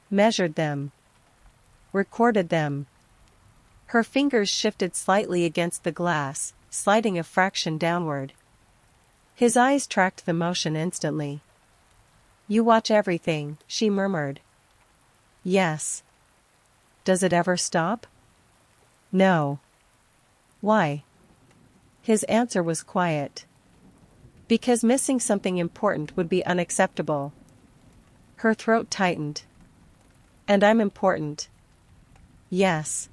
Measured them. Recorded them. Her fingers shifted slightly against the glass, sliding a fraction downward. His eyes tracked the motion instantly. "You watch everything," she murmured. "Yes." "Does it ever stop?" "No." "Why?" His answer was quiet. "Because missing something important would be unacceptable." Her throat tightened. "And I'm important." "Yes."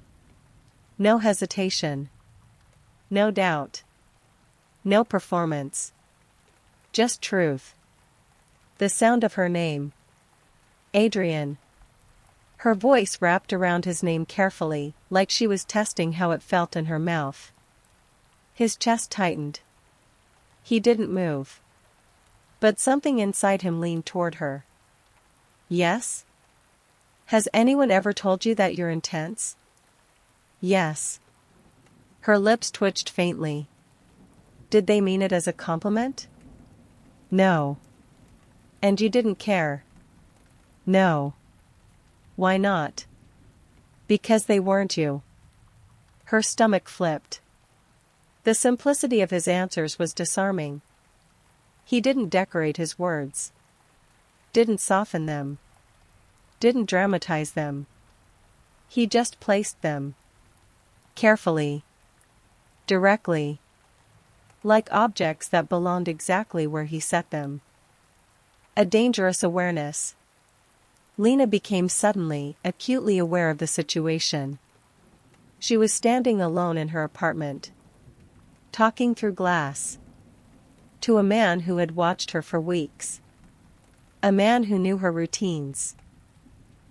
No hesitation. No doubt. No performance. Just truth. The sound of her name. Adrian. Her voice wrapped around his name carefully, like she was testing how it felt in her mouth. His chest tightened. He didn't move. But something inside him leaned toward her. Yes? Has anyone ever told you that you're intense? Yes. Her lips twitched faintly. Did they mean it as a compliment? No. And you didn't care? No. Why not? Because they weren't you. Her stomach flipped. The simplicity of his answers was disarming. He didn't decorate his words. Didn't soften them. Didn't dramatize them. He just placed them. Carefully. Directly. Like objects that belonged exactly where he set them. A dangerous awareness. Lena became suddenly, acutely aware of the situation. She was standing alone in her apartment. Talking through glass. To a man who had watched her for weeks. A man who knew her routines.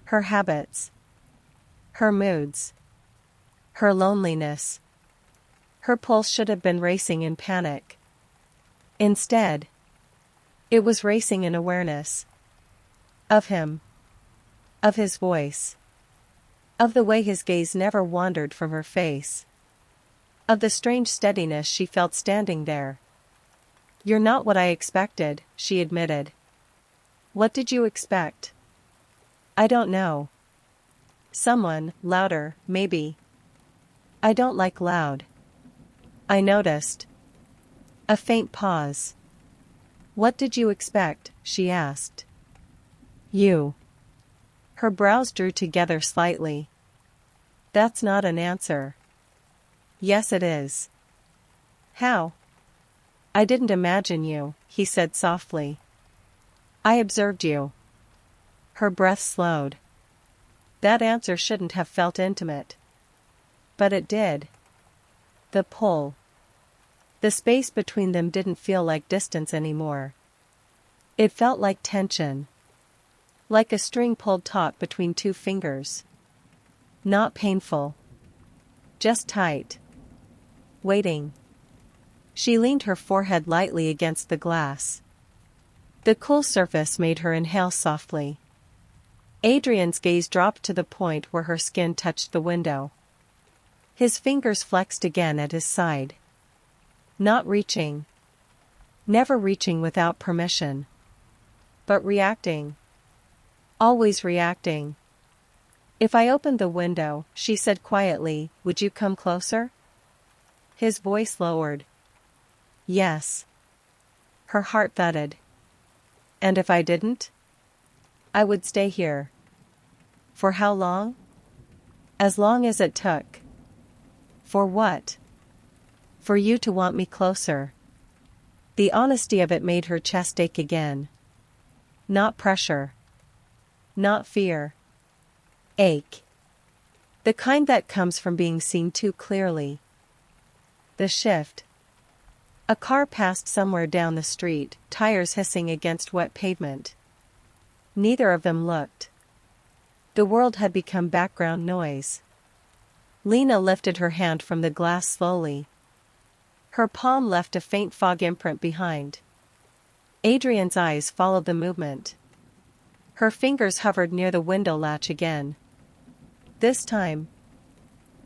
Her habits. Her moods. Her loneliness. Her pulse should have been racing in panic. Instead, it was racing in awareness. Of him. Of his voice. Of the way his gaze never wandered from her face. Of the strange steadiness she felt standing there. You're not what I expected, she admitted. What did you expect? I don't know. Someone, louder, maybe. I don't like loud. I noticed. A faint pause. What did you expect? She asked. You. Her brows drew together slightly. That's not an answer. Yes, it is. How? I didn't imagine you, he said softly. I observed you. Her breath slowed. That answer shouldn't have felt intimate. But it did. The pull. The space between them didn't feel like distance anymore. It felt like tension. Like a string pulled taut between two fingers. Not painful. Just tight. Waiting. She leaned her forehead lightly against the glass. The cool surface made her inhale softly. Adrian's gaze dropped to the point where her skin touched the window. His fingers flexed again at his side. Not reaching. Never reaching without permission. But reacting. Always reacting. If I opened the window, she said quietly, would you come closer? His voice lowered. Yes. Her heart thudded. And if I didn't? I would stay here. For how long? As long as it took. For what? For you to want me closer. The honesty of it made her chest ache again. Not pressure. Not fear. Ache. The kind that comes from being seen too clearly. The shift. A car passed somewhere down the street, tires hissing against wet pavement. Neither of them looked. The world had become background noise. Lena lifted her hand from the glass slowly. Her palm left a faint fog imprint behind. Adrian's eyes followed the movement. Her fingers hovered near the window latch again. This time,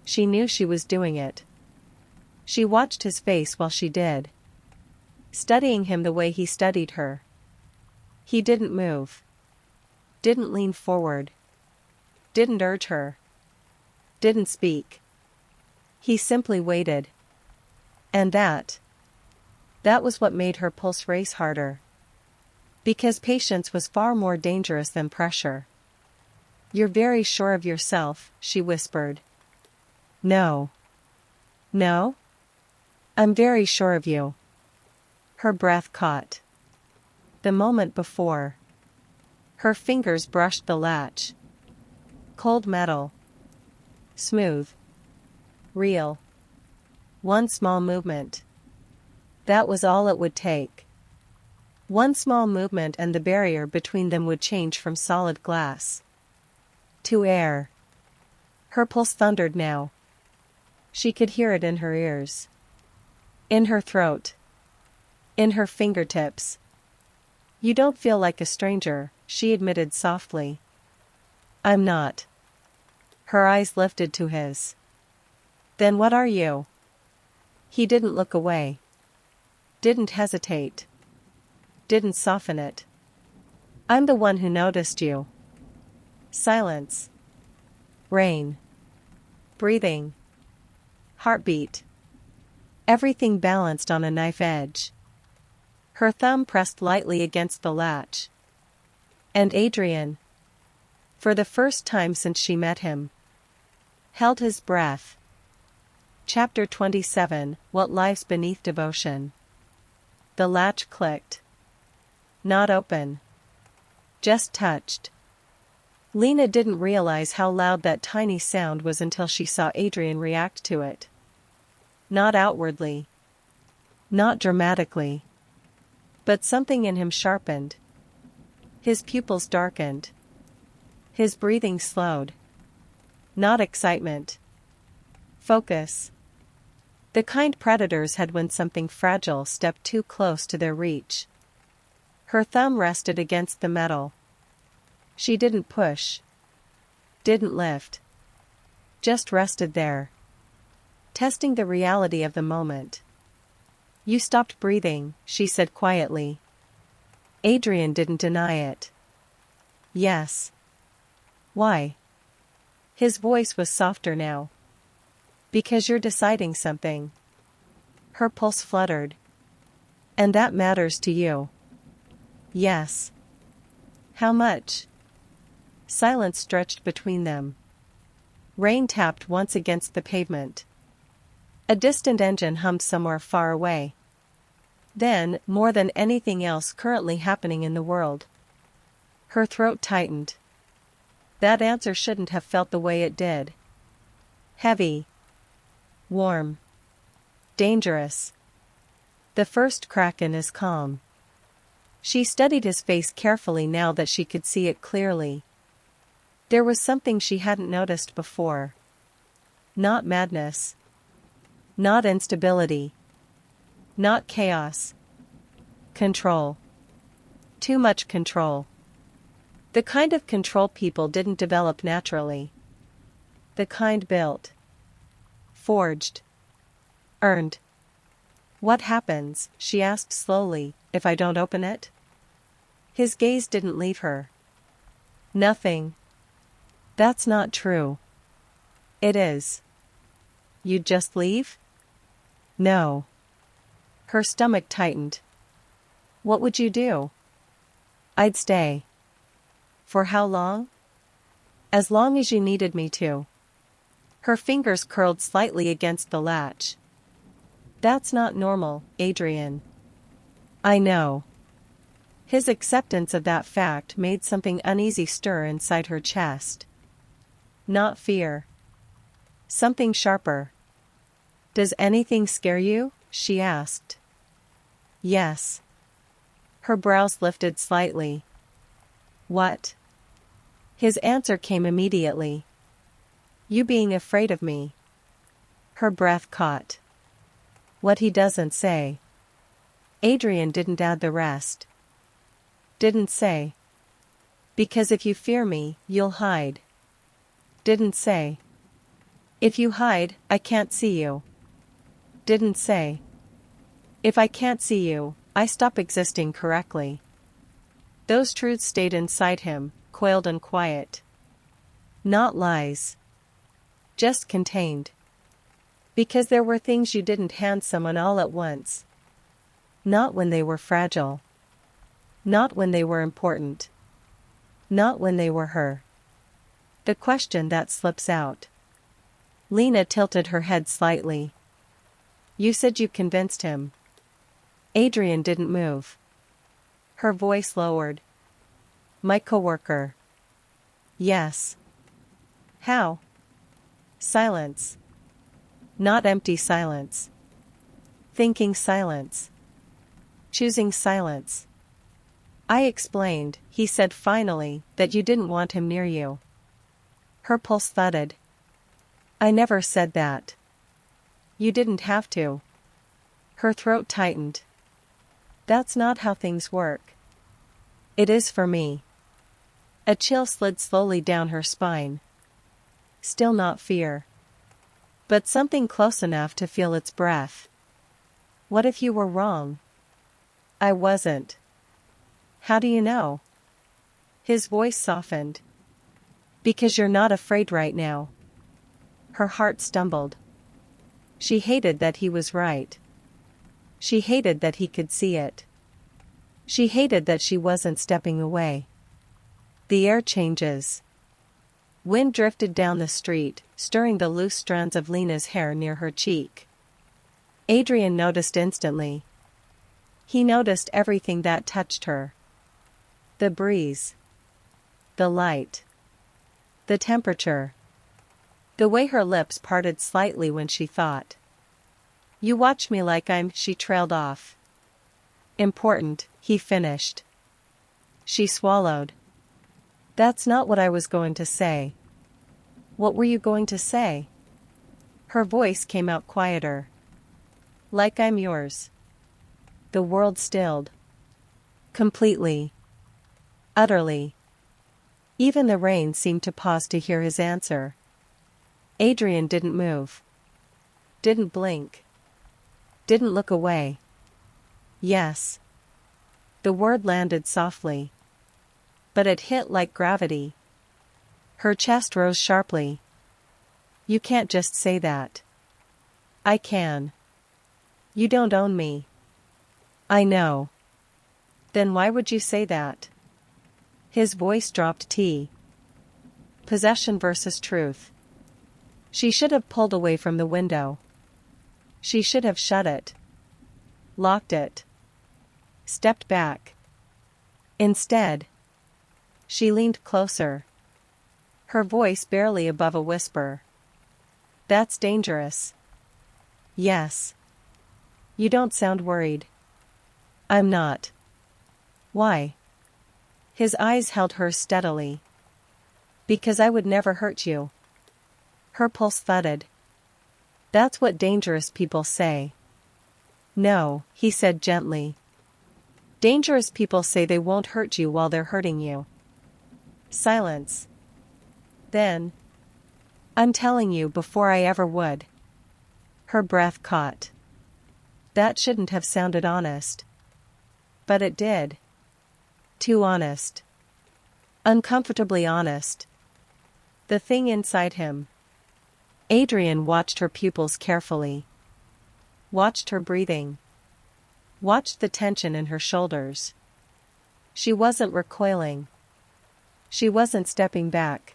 she knew she was doing it. She watched his face while she did. Studying him the way he studied her. He didn't move. Didn't lean forward. Didn't urge her. Didn't speak. He simply waited. And that was what made her pulse race harder. Because patience was far more dangerous than pressure. You're very sure of yourself, she whispered. No. No? I'm very sure of you. Her breath caught. The moment before. Her fingers brushed the latch. Cold metal. Smooth. Real. One small movement. That was all it would take. One small movement and the barrier between them would change from solid glass to air. Her pulse thundered now. She could hear it in her ears. In her throat. in her fingertips. You don't feel like a stranger, she admitted softly. I'm not. Her eyes lifted to his. Then what are you? He didn't look away. Didn't hesitate. Didn't soften it. I'm the one who noticed you. Silence. Rain. Breathing. Heartbeat. Everything balanced on a knife edge. Her thumb pressed lightly against the latch. And Adrian, for the first time since she met him, held his breath. Chapter 27, What Lies Beneath Devotion. The latch clicked. Not open. Just touched. Lena didn't realize how loud that tiny sound was until she saw Adrian react to it. Not outwardly. Not dramatically. But something in him sharpened. His pupils darkened. His breathing slowed. Not excitement. Focus. The kind predators had when something fragile stepped too close to their reach. Her thumb rested against the metal. She didn't push. Didn't lift. Just rested there. Testing the reality of the moment. You stopped breathing, she said quietly. Adrian didn't deny it. Yes. Why? His voice was softer now. Because you're deciding something. Her pulse fluttered. And that matters to you. Yes. How much? Silence stretched between them. Rain tapped once against the pavement. A distant engine hummed somewhere far away. Then, more than anything else currently happening in the world. Her throat tightened. That answer shouldn't have felt the way it did. Heavy. Warm. Dangerous. The first crack in his calm. She studied his face carefully now that she could see it clearly. There was something she hadn't noticed before. Not madness. Not instability. Not chaos. Control. Too much control. The kind of control people didn't develop naturally. The kind built. Forged. Earned. What happens, she asked slowly, if I don't open it? His gaze didn't leave her. Nothing. That's not true. It is. You'd just leave? No. Her stomach tightened. What would you do? I'd stay. For how long? As long as you needed me to. Her fingers curled slightly against the latch. That's not normal, Adrian. I know. His acceptance of that fact made something uneasy stir inside her chest. Not fear. Something sharper. Does anything scare you? She asked. Yes. Her brows lifted slightly. What? His answer came immediately. You being afraid of me. Her breath caught. What he doesn't say. Adrian didn't add the rest. Didn't say. Because if you fear me, you'll hide. Didn't say. If you hide, I can't see you. Didn't say. If I can't see you, I stop existing correctly. Those truths stayed inside him, coiled and quiet. Not lies. Just contained. Because there were things you didn't hand someone all at once. Not when they were fragile. Not when they were important. Not when they were her. The question that slips out. Lena tilted her head slightly. You said you convinced him. Adrian didn't move. Her voice lowered. My coworker. Yes. How? Silence. Not empty silence. Thinking silence. Choosing silence. I explained, he said finally, that you didn't want him near you. Her pulse thudded. I never said that. You didn't have to. Her throat tightened. That's not how things work. It is for me. A chill slid slowly down her spine. Still not fear. But something close enough to feel its breath. What if you were wrong? I wasn't. How do you know? His voice softened. Because you're not afraid right now. Her heart stumbled. She hated that he was right. She hated that he could see it. She hated that she wasn't stepping away. The air changes. Wind drifted down the street, stirring the loose strands of Lena's hair near her cheek. Adrian noticed instantly. He noticed everything that touched her. The breeze. The light. The temperature. The way her lips parted slightly when she thought. You watch me like I'm, she trailed off. Important, he finished. She swallowed. That's not what I was going to say. What were you going to say? Her voice came out quieter. Like I'm yours. The world stilled. Completely. Utterly. Even the rain seemed to pause to hear his answer. Adrian didn't move. Didn't blink. Didn't look away. Yes. The word landed softly. But it hit like gravity. Her chest rose sharply. You can't just say that. I can. You don't own me. I know. Then why would you say that? His voice dropped T. Possession versus truth. She should have pulled away from the window. She should have shut it. Locked it. Stepped back. Instead, she leaned closer. Her voice barely above a whisper. That's dangerous. Yes. You don't sound worried. I'm not. Why? His eyes held hers steadily. Because I would never hurt you. Her pulse thudded. That's what dangerous people say. No, he said gently. Dangerous people say they won't hurt you while they're hurting you. Silence. Then. I'm telling you before I ever would. Her breath caught. That shouldn't have sounded honest. But it did. Too honest. Uncomfortably honest. The thing inside him. Adrian watched her pupils carefully. Watched her breathing. Watched the tension in her shoulders. She wasn't recoiling. She wasn't stepping back.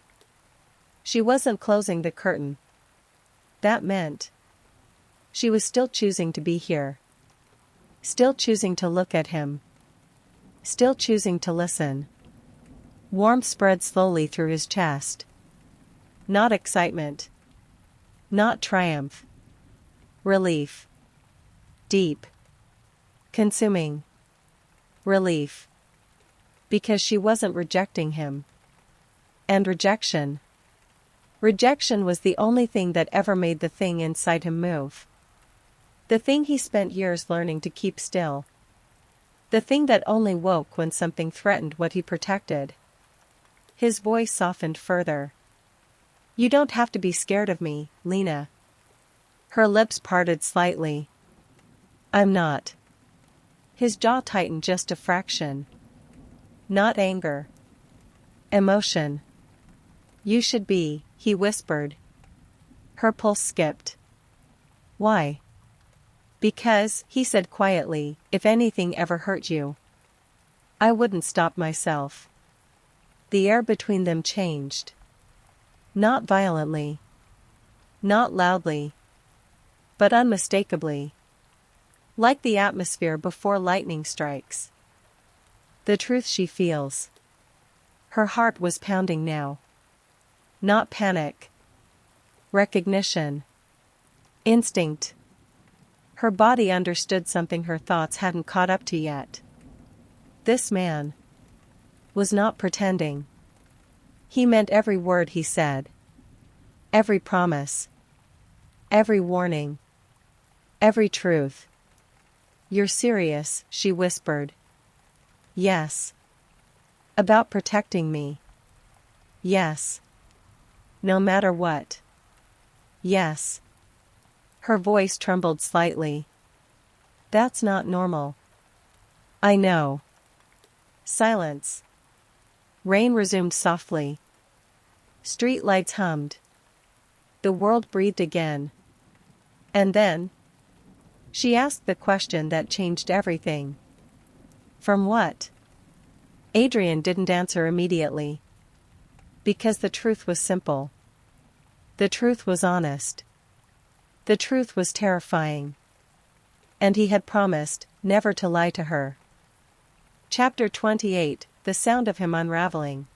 She wasn't closing the curtain. That meant she was still choosing to be here. Still choosing to look at him. Still choosing to listen. Warmth spread slowly through his chest. Not excitement. Not triumph. Relief. Deep. Consuming. Relief. Because she wasn't rejecting him. And rejection. Rejection was the only thing that ever made the thing inside him move. The thing he spent years learning to keep still. The thing that only woke when something threatened what he protected. His voice softened further. You don't have to be scared of me, Lena. Her lips parted slightly. I'm not. His jaw tightened just a fraction. Not anger. Emotion. You should be, he whispered. Her pulse skipped. Why? Because, he said quietly, if anything ever hurt you, I wouldn't stop myself. The air between them changed. Not violently. Not loudly. But unmistakably. Like the atmosphere before lightning strikes. The truth she feels. Her heart was pounding now. Not panic. Recognition. Instinct. Her body understood something her thoughts hadn't caught up to yet. This man was not pretending. He meant every word he said. Every promise. Every warning. Every truth. You're serious, she whispered. Yes. About protecting me. Yes. No matter what. Yes. Her voice trembled slightly. That's not normal. I know. Silence. Rain resumed softly. Street lights hummed. The world breathed again. And then? She asked the question that changed everything. From what? Adrian didn't answer immediately. Because the truth was simple. The truth was honest. The truth was terrifying. And he had promised never to lie to her. Chapter 28, The Sound of Him Unraveling.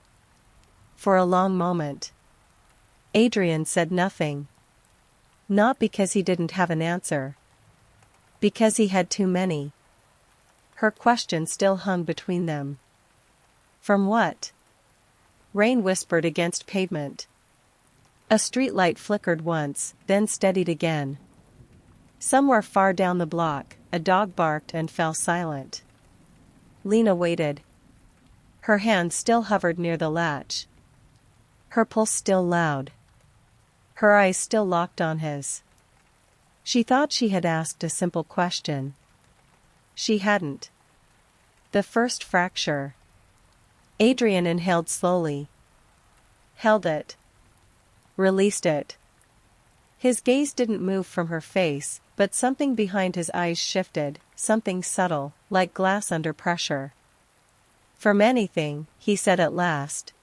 For a long moment, Adrian said nothing. Not because he didn't have an answer. Because he had too many. Her question still hung between them. From what? Rain whispered against pavement. A streetlight flickered once, then steadied again. Somewhere far down the block, a dog barked and fell silent. Lena waited. Her hand still hovered near the latch. Her pulse still loud. Her eyes still locked on his. She thought she had asked a simple question. She hadn't. The first fracture. Adrian inhaled slowly. Held it. Released it. His gaze didn't move from her face, but something behind his eyes shifted, something subtle, like glass under pressure. From anything, he said at last.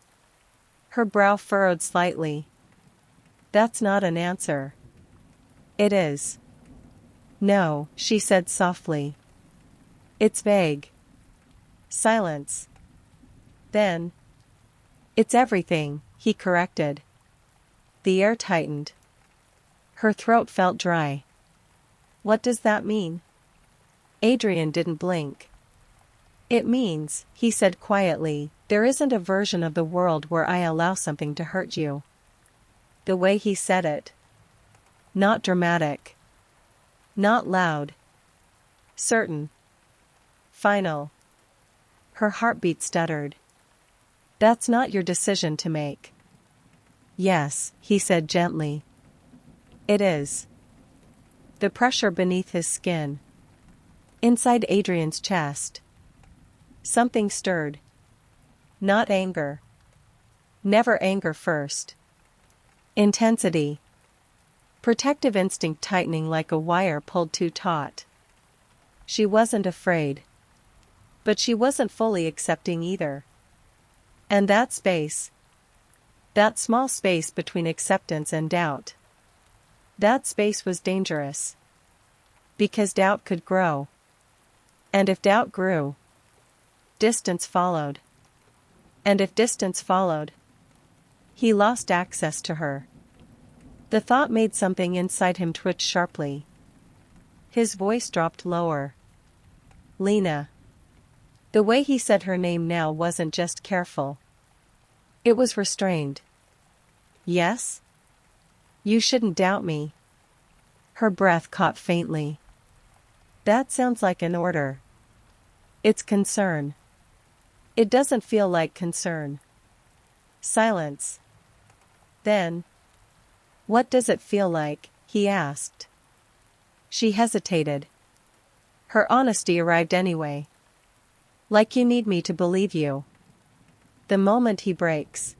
Her brow furrowed slightly. That's not an answer. It is. No, she said softly. It's vague. Silence. Then. It's everything, he corrected. The air tightened. Her throat felt dry. What does that mean? Adrian didn't blink. It means, he said quietly, there isn't a version of the world where I allow something to hurt you. The way he said it. Not dramatic. Not loud. Certain. Final. Her heartbeat stuttered. That's not your decision to make. Yes, he said gently. It is. The pressure beneath his skin. Inside Adrian's chest. Something stirred. Not anger. Never anger first. Intensity. Protective instinct tightening like a wire pulled too taut. She wasn't afraid. But she wasn't fully accepting either. And that space. That small space between acceptance and doubt. That space was dangerous. Because doubt could grow. And if doubt grew, distance followed. And if distance followed, he lost access to her. The thought made something inside him twitch sharply. His voice dropped lower. Lena. The way he said her name now wasn't just careful. It was restrained. Yes? You shouldn't doubt me. Her breath caught faintly. That sounds like an order. It's concern. It doesn't feel like concern. Silence. Then. What does it feel like? He asked. She hesitated. Her honesty arrived anyway. Like you need me to believe you. The moment he breaks.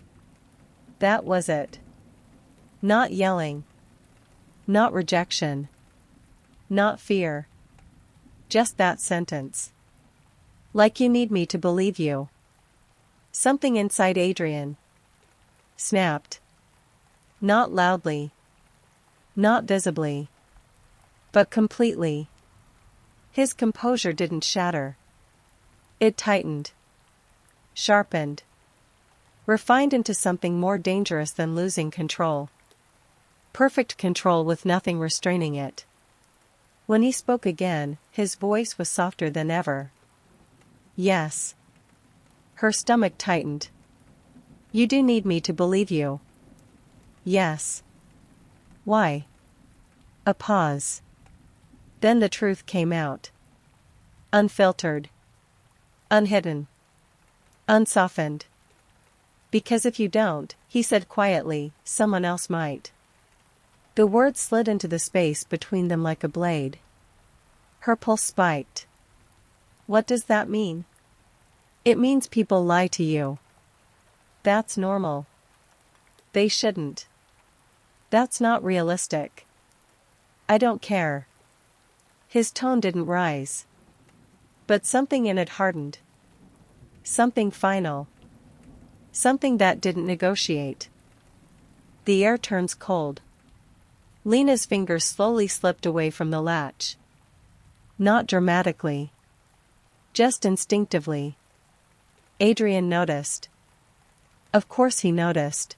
That was it. Not yelling. Not rejection. Not fear. Just that sentence. Like you need me to believe you. Something inside Adrian snapped. Not loudly. Not visibly. But completely. His composure didn't shatter. It tightened. Sharpened. Refined into something more dangerous than losing control. Perfect control with nothing restraining it. When he spoke again, his voice was softer than ever. Yes. Her stomach tightened. You do need me to believe you. Yes. Why? A pause. Then the truth came out. Unfiltered. Unhidden. Unsoftened. Because if you don't, he said quietly, someone else might. The words slid into the space between them like a blade. Her pulse spiked. What does that mean? It means people lie to you. That's normal. They shouldn't. That's not realistic. I don't care. His tone didn't rise. But something in it hardened. Something final. Something that didn't negotiate. The air turns cold. Lena's fingers slowly slipped away from the latch. Not dramatically. Just instinctively. Adrian noticed. Of course he noticed.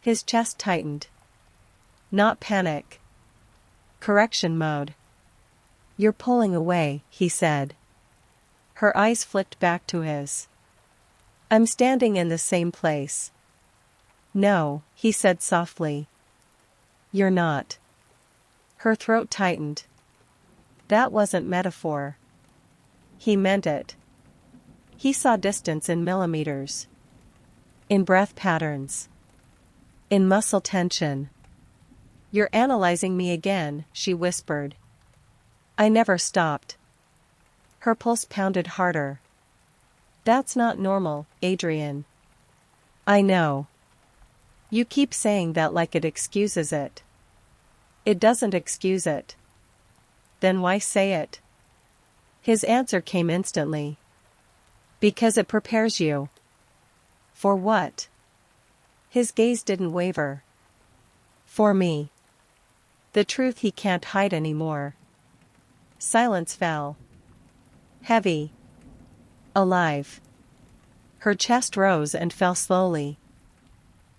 His chest tightened. Not panic. Correction mode. You're pulling away, he said. Her eyes flicked back to his. I'm standing in the same place. No, he said softly. You're not. Her throat tightened. That wasn't metaphor. He meant it. He saw distance in millimeters. In breath patterns. In muscle tension. You're analyzing me again, she whispered. I never stopped. Her pulse pounded harder. That's not normal, Adrian. I know. You keep saying that like it excuses it. It doesn't excuse it. Then why say it? His answer came instantly. Because it prepares you. For what? His gaze didn't waver. For me. The truth he can't hide anymore. Silence fell. Heavy. Alive. Her chest rose and fell slowly.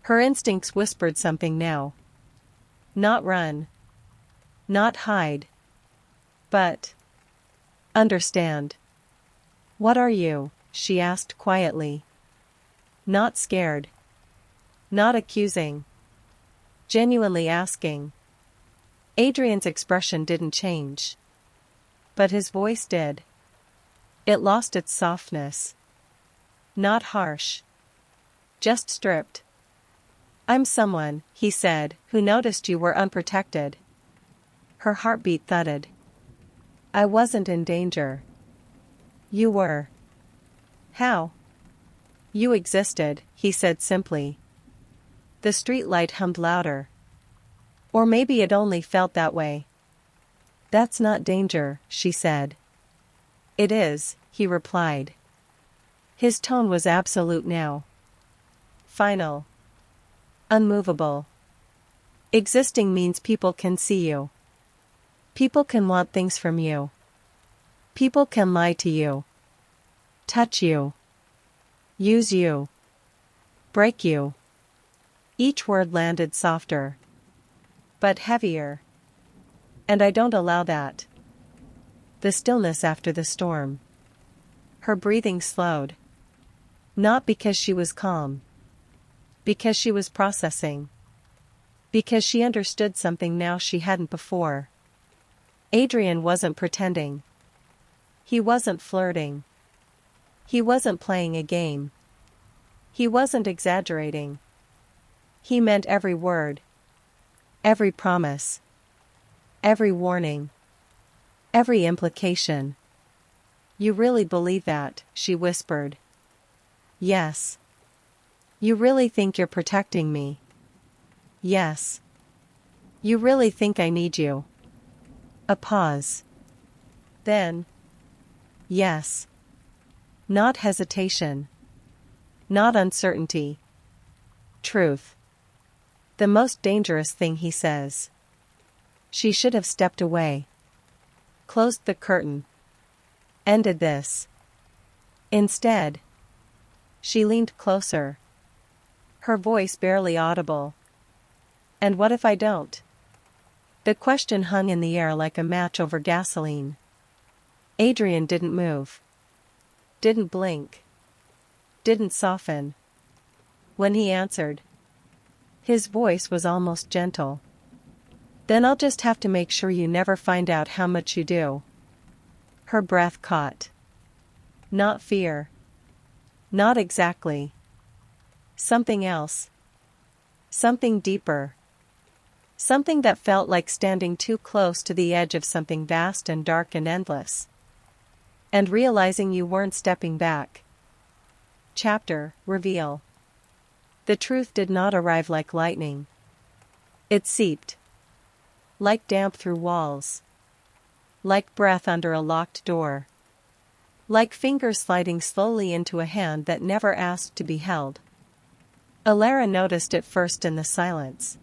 Her instincts whispered something now. Not run. Not hide. But. Understand. What are you? She asked quietly. Not scared. Not accusing. Genuinely asking. Adrian's expression didn't change. But his voice did. It lost its softness. Not harsh. Just stripped. I'm someone, he said, who noticed you were unprotected. Her heartbeat thudded. I wasn't in danger. You were. How? You existed, he said simply. The streetlight hummed louder. Or maybe it only felt that way. That's not danger, she said. It is, he replied. His tone was absolute now. Final. Unmovable. Existing means people can see you. People can want things from you. People can lie to you. Touch you. Use you. Break you. Each word landed softer. But heavier. And I don't allow that. The stillness after the storm. Her breathing slowed. Not because she was calm. Because she was processing. Because she understood something now she hadn't before. Adrian wasn't pretending. He wasn't flirting. He wasn't playing a game. He wasn't exaggerating. He meant every word. Every promise. Every warning. Every implication. You really believe that, she whispered. Yes. You really think you're protecting me? Yes. You really think I need you? A pause. Then. Yes. Not hesitation. Not uncertainty. Truth. The most dangerous thing he says. She should have stepped away. Closed the curtain. Ended this. Instead. She leaned closer. Her voice barely audible. And what if I don't? The question hung in the air like a match over gasoline. Adrian didn't move. Didn't blink. Didn't soften. When he answered. His voice was almost gentle. Then I'll just have to make sure you never find out how much you do. Her breath caught. Not fear. Not exactly. Something else. Something deeper. Something that felt like standing too close to the edge of something vast and dark and endless. And realizing you weren't stepping back. Chapter Reveal. The truth did not arrive like lightning. It seeped. Like damp through walls. Like breath under a locked door. Like fingers sliding slowly into a hand that never asked to be held. Alara noticed it first in the silence.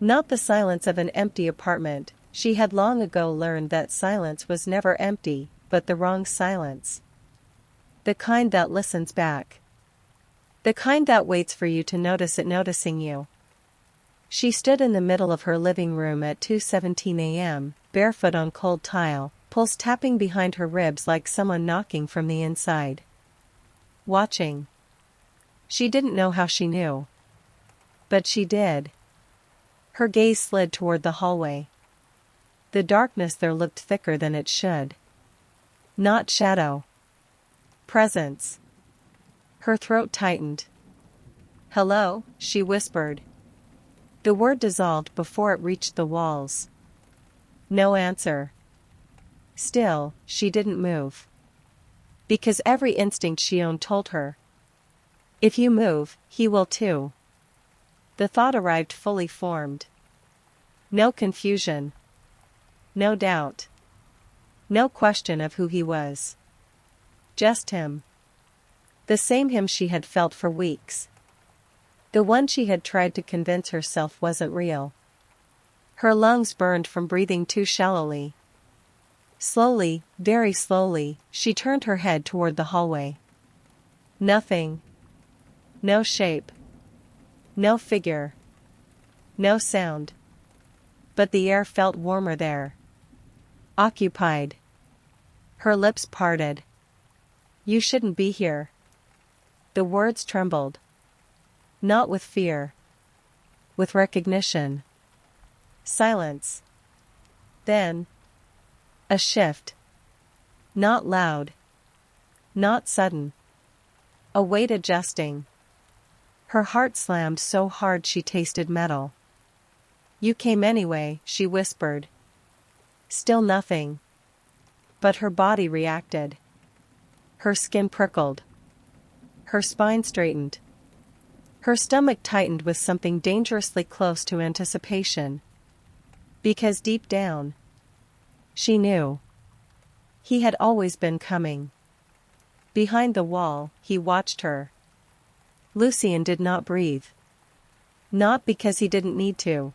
Not the silence of an empty apartment. She had long ago learned that silence was never empty, but the wrong silence. The kind that listens back. The kind that waits for you to notice it noticing you. She stood in the middle of her living room at 2:17 a.m., barefoot on cold tile, pulse tapping behind her ribs like someone knocking from the inside. Watching. She didn't know how she knew. But she did. Her gaze slid toward the hallway. The darkness there looked thicker than it should. Not shadow. Presence. Her throat tightened. "Hello," she whispered. The word dissolved before it reached the walls. No answer. Still, she didn't move. Because every instinct she owned told her. If you move, he will too. The thought arrived fully formed. No confusion. No doubt. No question of who he was. Just him. The same him she had felt for weeks. The one she had tried to convince herself wasn't real. Her lungs burned from breathing too shallowly. Slowly, very slowly, she turned her head toward the hallway. Nothing. No shape. No figure. No sound. But the air felt warmer there. Occupied. Her lips parted. You shouldn't be here. The words trembled. Not with fear. With recognition. Silence. Then. A shift. Not loud. Not sudden. A weight adjusting. Her heart slammed so hard she tasted metal. You came anyway, she whispered. Still nothing. But her body reacted. Her skin prickled. Her spine straightened. Her stomach tightened with something dangerously close to anticipation. Because deep down, she knew. He had always been coming. Behind the wall, he watched her. Lucien did not breathe. Not because he didn't need to.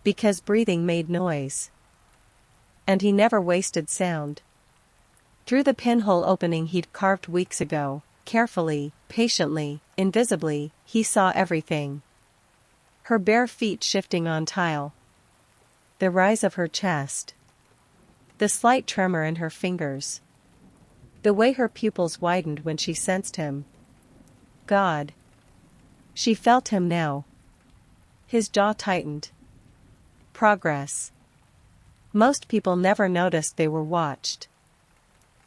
Because breathing made noise. And he never wasted sound. Through the pinhole opening he'd carved weeks ago, carefully, patiently, invisibly, he saw everything. Her bare feet shifting on tile. The rise of her chest. The slight tremor in her fingers. The way her pupils widened when she sensed him. God. She felt him now. His jaw tightened. Progress. Most people never noticed they were watched.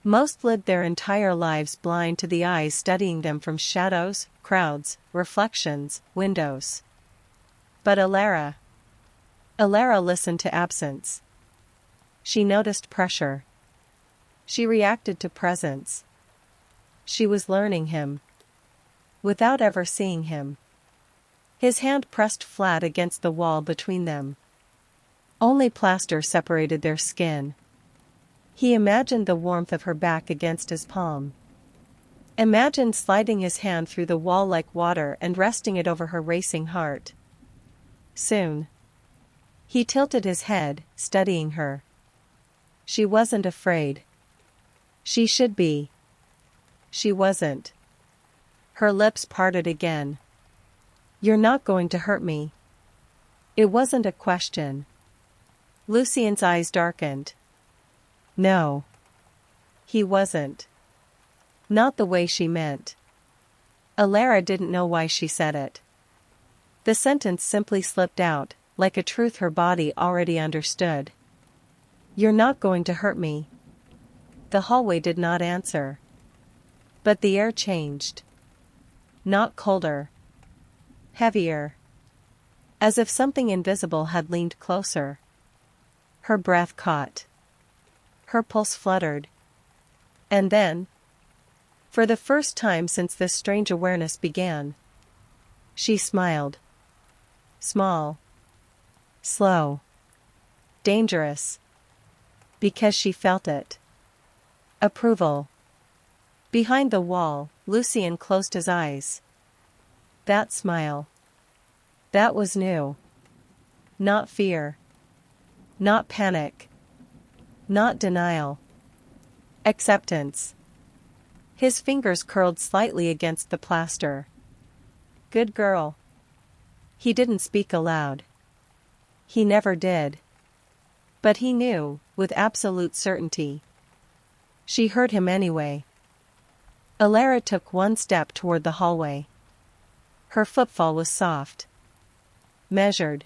Most lived their entire lives blind to the eyes studying them from shadows, crowds, reflections, windows. But Alara listened to absence. She noticed pressure. She reacted to presence. She was learning him. Without ever seeing him. His hand pressed flat against the wall between them. Only plaster separated their skin. He imagined the warmth of her back against his palm. Imagined sliding his hand through the wall like water and resting it over her racing heart. Soon. He tilted his head, studying her. She wasn't afraid. She should be. She wasn't. Her lips parted again. You're not going to hurt me. It wasn't a question. Lucien's eyes darkened. No. He wasn't. Not the way she meant. Alara didn't know why she said it. The sentence simply slipped out, like a truth her body already understood. You're not going to hurt me. The hallway did not answer. But the air changed. Not colder. Heavier. As if something invisible had leaned closer. Her breath caught. Her pulse fluttered. And then, for the first time since this strange awareness began, she smiled. Small. Slow. Dangerous. Because she felt it. Approval. Behind the wall, Lucien closed his eyes. That smile. That was new. Not fear. Not panic. Not denial. Acceptance. His fingers curled slightly against the plaster. Good girl. He didn't speak aloud. He never did. But he knew, with absolute certainty. She heard him anyway. Alara took one step toward the hallway. Her footfall was soft. Measured.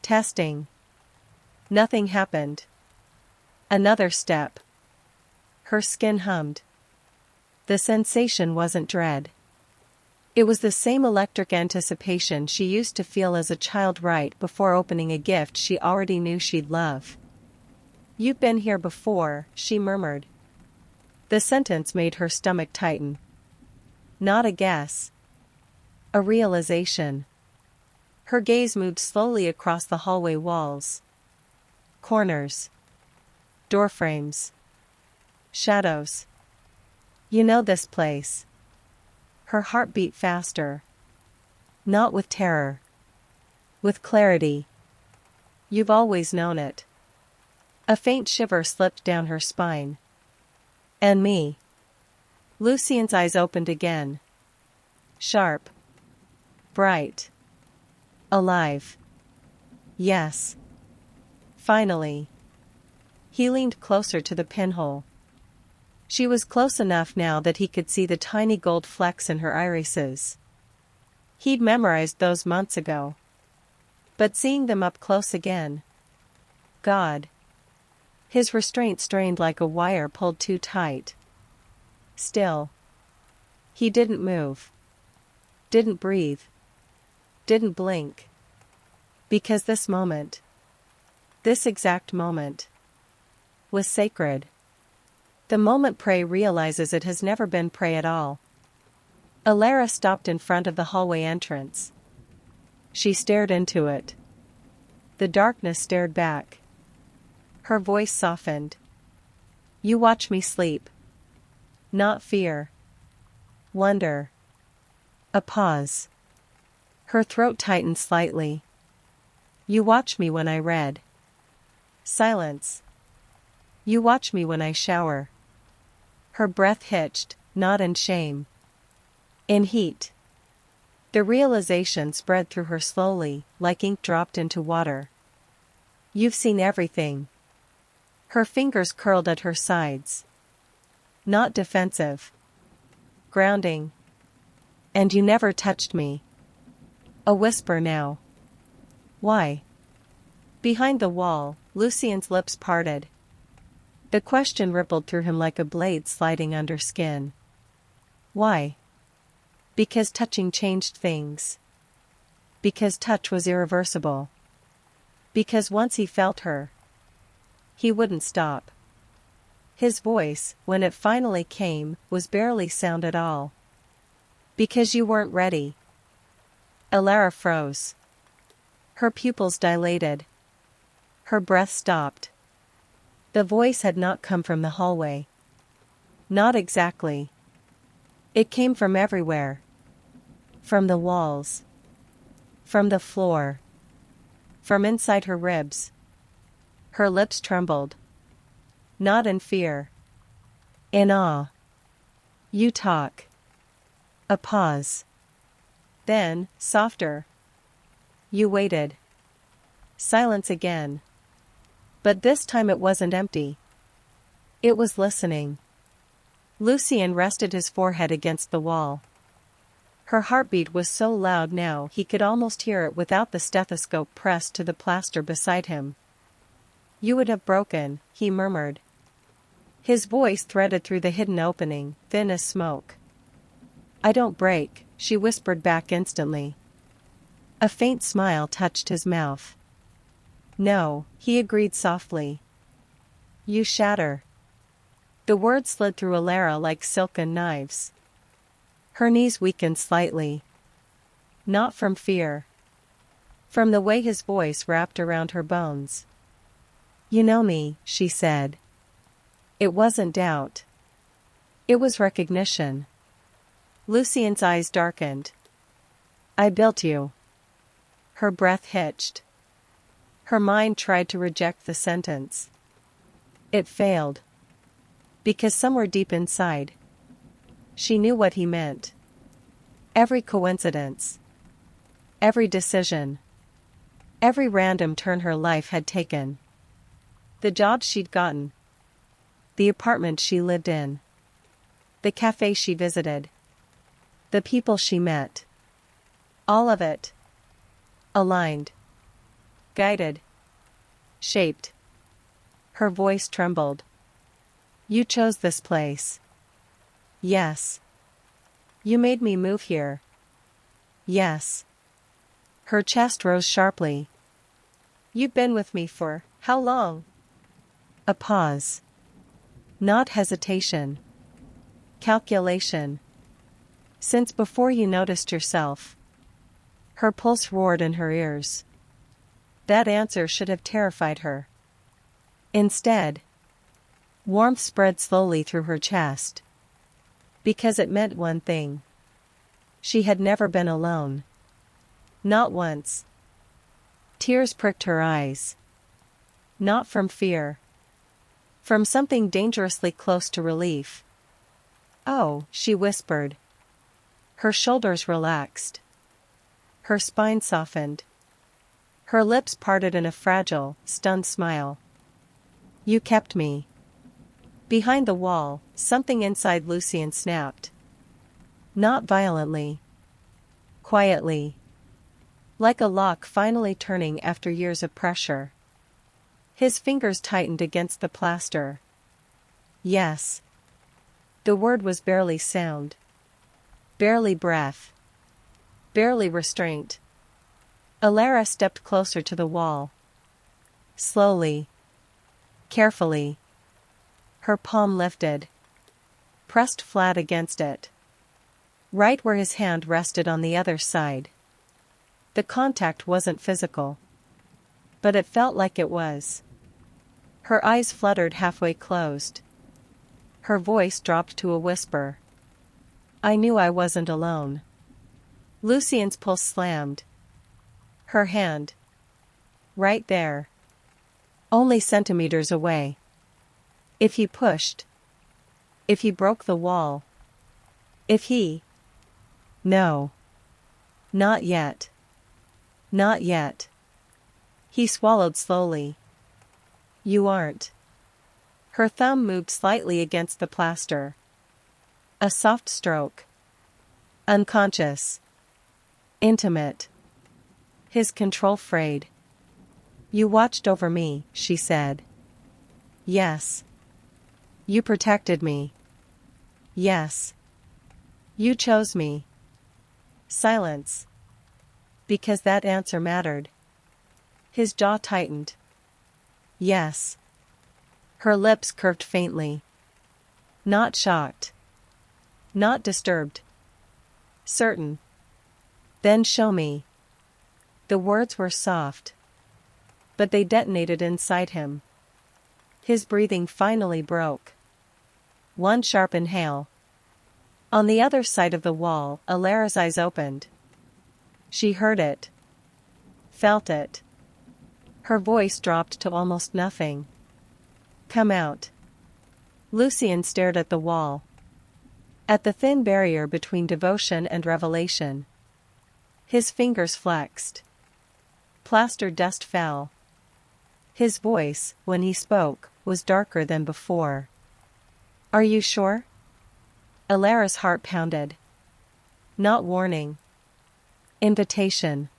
Testing. Nothing happened. Another step. Her skin hummed. The sensation wasn't dread. It was the same electric anticipation she used to feel as a child right before opening a gift she already knew she'd love. You've been here before, she murmured. The sentence made her stomach tighten. Not a guess. A realization. Her gaze moved slowly across the hallway walls. Corners. Doorframes. Shadows. You know this place. Her heart beat faster. Not with terror. With clarity. You've always known it. A faint shiver slipped down her spine. And me. Lucien's eyes opened again. Sharp. Bright. Alive. Yes. Finally. He leaned closer to the pinhole. She was close enough now that he could see the tiny gold flecks in her irises. He'd memorized those months ago. But seeing them up close again. God. His restraint strained like a wire pulled too tight. Still. He didn't move. Didn't breathe. Didn't blink. Because this moment. This exact moment. Was sacred. The moment prey realizes it has never been prey at all. Alara stopped in front of the hallway entrance. She stared into it. The darkness stared back. Her voice softened. You watch me sleep. Not fear. Wonder. A pause. Her throat tightened slightly. You watch me when I read. Silence. You watch me when I shower. Her breath hitched, not in shame. In heat. The realization spread through her slowly, like ink dropped into water. You've seen everything. Her fingers curled at her sides. Not defensive. Grounding. And you never touched me. A whisper now. Why? Behind the wall, Lucien's lips parted. The question rippled through him like a blade sliding under skin. Why? Because touching changed things. Because touch was irreversible. Because once he felt her, he wouldn't stop. His voice, when it finally came, was barely sound at all. Because you weren't ready. Alara froze. Her pupils dilated. Her breath stopped. The voice had not come from the hallway. Not exactly. It came from everywhere. From the walls. From the floor. From inside her ribs. Her lips trembled. Not in fear. In awe. You talk. A pause. Then, softer. You waited. Silence again. But this time it wasn't empty. It was listening. Lucien rested his forehead against the wall. Her heartbeat was so loud now he could almost hear it without the stethoscope pressed to the plaster beside him. You would have broken, he murmured. His voice threaded through the hidden opening, thin as smoke. "I don't break," she whispered back instantly. A faint smile touched his mouth. "No," he agreed softly. "You shatter." The words slid through Alara like silken knives. Her knees weakened slightly. Not from fear. From the way his voice wrapped around her bones. "You know me," she said. It wasn't doubt. It was recognition. Lucien's eyes darkened. "I built you." Her breath hitched. Her mind tried to reject the sentence. It failed. Because somewhere deep inside, she knew what he meant. Every coincidence. Every decision. Every random turn her life had taken. The jobs she'd gotten. The apartment she lived in. The cafe she visited. The people she met. All of it. Aligned. Guided. Shaped. Her voice trembled. "You chose this place." "Yes." "You made me move here." "Yes." Her chest rose sharply. "You've been with me for how long?" A pause. Not hesitation. Calculation. "Since before you noticed yourself." Her pulse roared in her ears. That answer should have terrified her. Instead, warmth spread slowly through her chest. Because it meant one thing. She had never been alone. Not once. Tears pricked her eyes. Not from fear. From something dangerously close to relief. "Oh," she whispered. Her shoulders relaxed. Her spine softened. Her lips parted in a fragile, stunned smile. "You kept me." Behind the wall, something inside Lucien snapped. Not violently. Quietly. Like a lock finally turning after years of pressure. His fingers tightened against the plaster. "Yes." The word was barely sound. Barely breath. Barely restraint. Alara stepped closer to the wall. Slowly. Carefully. Her palm lifted. Pressed flat against it. Right where his hand rested on the other side. The contact wasn't physical. But it felt like it was. Her eyes fluttered halfway closed. Her voice dropped to a whisper. "I knew I wasn't alone." Lucien's pulse slammed. Her hand. Right there. Only centimeters away. If he pushed. If he broke the wall. If he. No. Not yet. Not yet. He swallowed slowly. "You aren't." Her thumb moved slightly against the plaster. A soft stroke. Unconscious. Intimate. His control frayed. "You watched over me," she said. "Yes." "You protected me." "Yes." "You chose me." Silence. Because that answer mattered. His jaw tightened. "Yes." Her lips curved faintly. Not shocked. Not disturbed. Certain. "Then show me." The words were soft. But they detonated inside him. His breathing finally broke. One sharp inhale. On the other side of the wall, Alara's eyes opened. She heard it. Felt it. Her voice dropped to almost nothing. "Come out." Lucien stared at the wall. At the thin barrier between devotion and revelation. His fingers flexed. Plaster dust fell. His voice, when he spoke, was darker than before. "Are you sure?" Alara's heart pounded. Not warning. Invitation.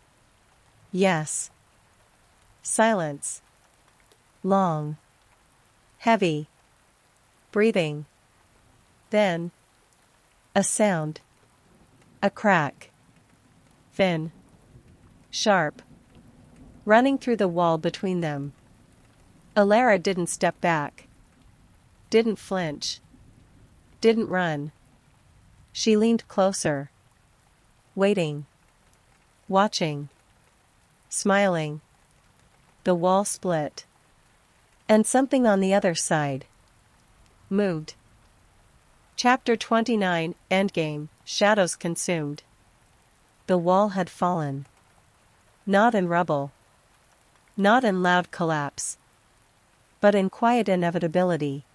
Yes. Silence. Long. Heavy. breathing. Then, a sound. A crack. Thin. Sharp. Running through the wall between them. Alara didn't step back. Didn't flinch. Didn't run. She leaned closer. Waiting. Watching. Smiling. The wall split. And something on the other side moved. Chapter 29, Endgame, Shadows Consumed. The wall had fallen. Not in rubble. Not in loud collapse. But in quiet inevitability.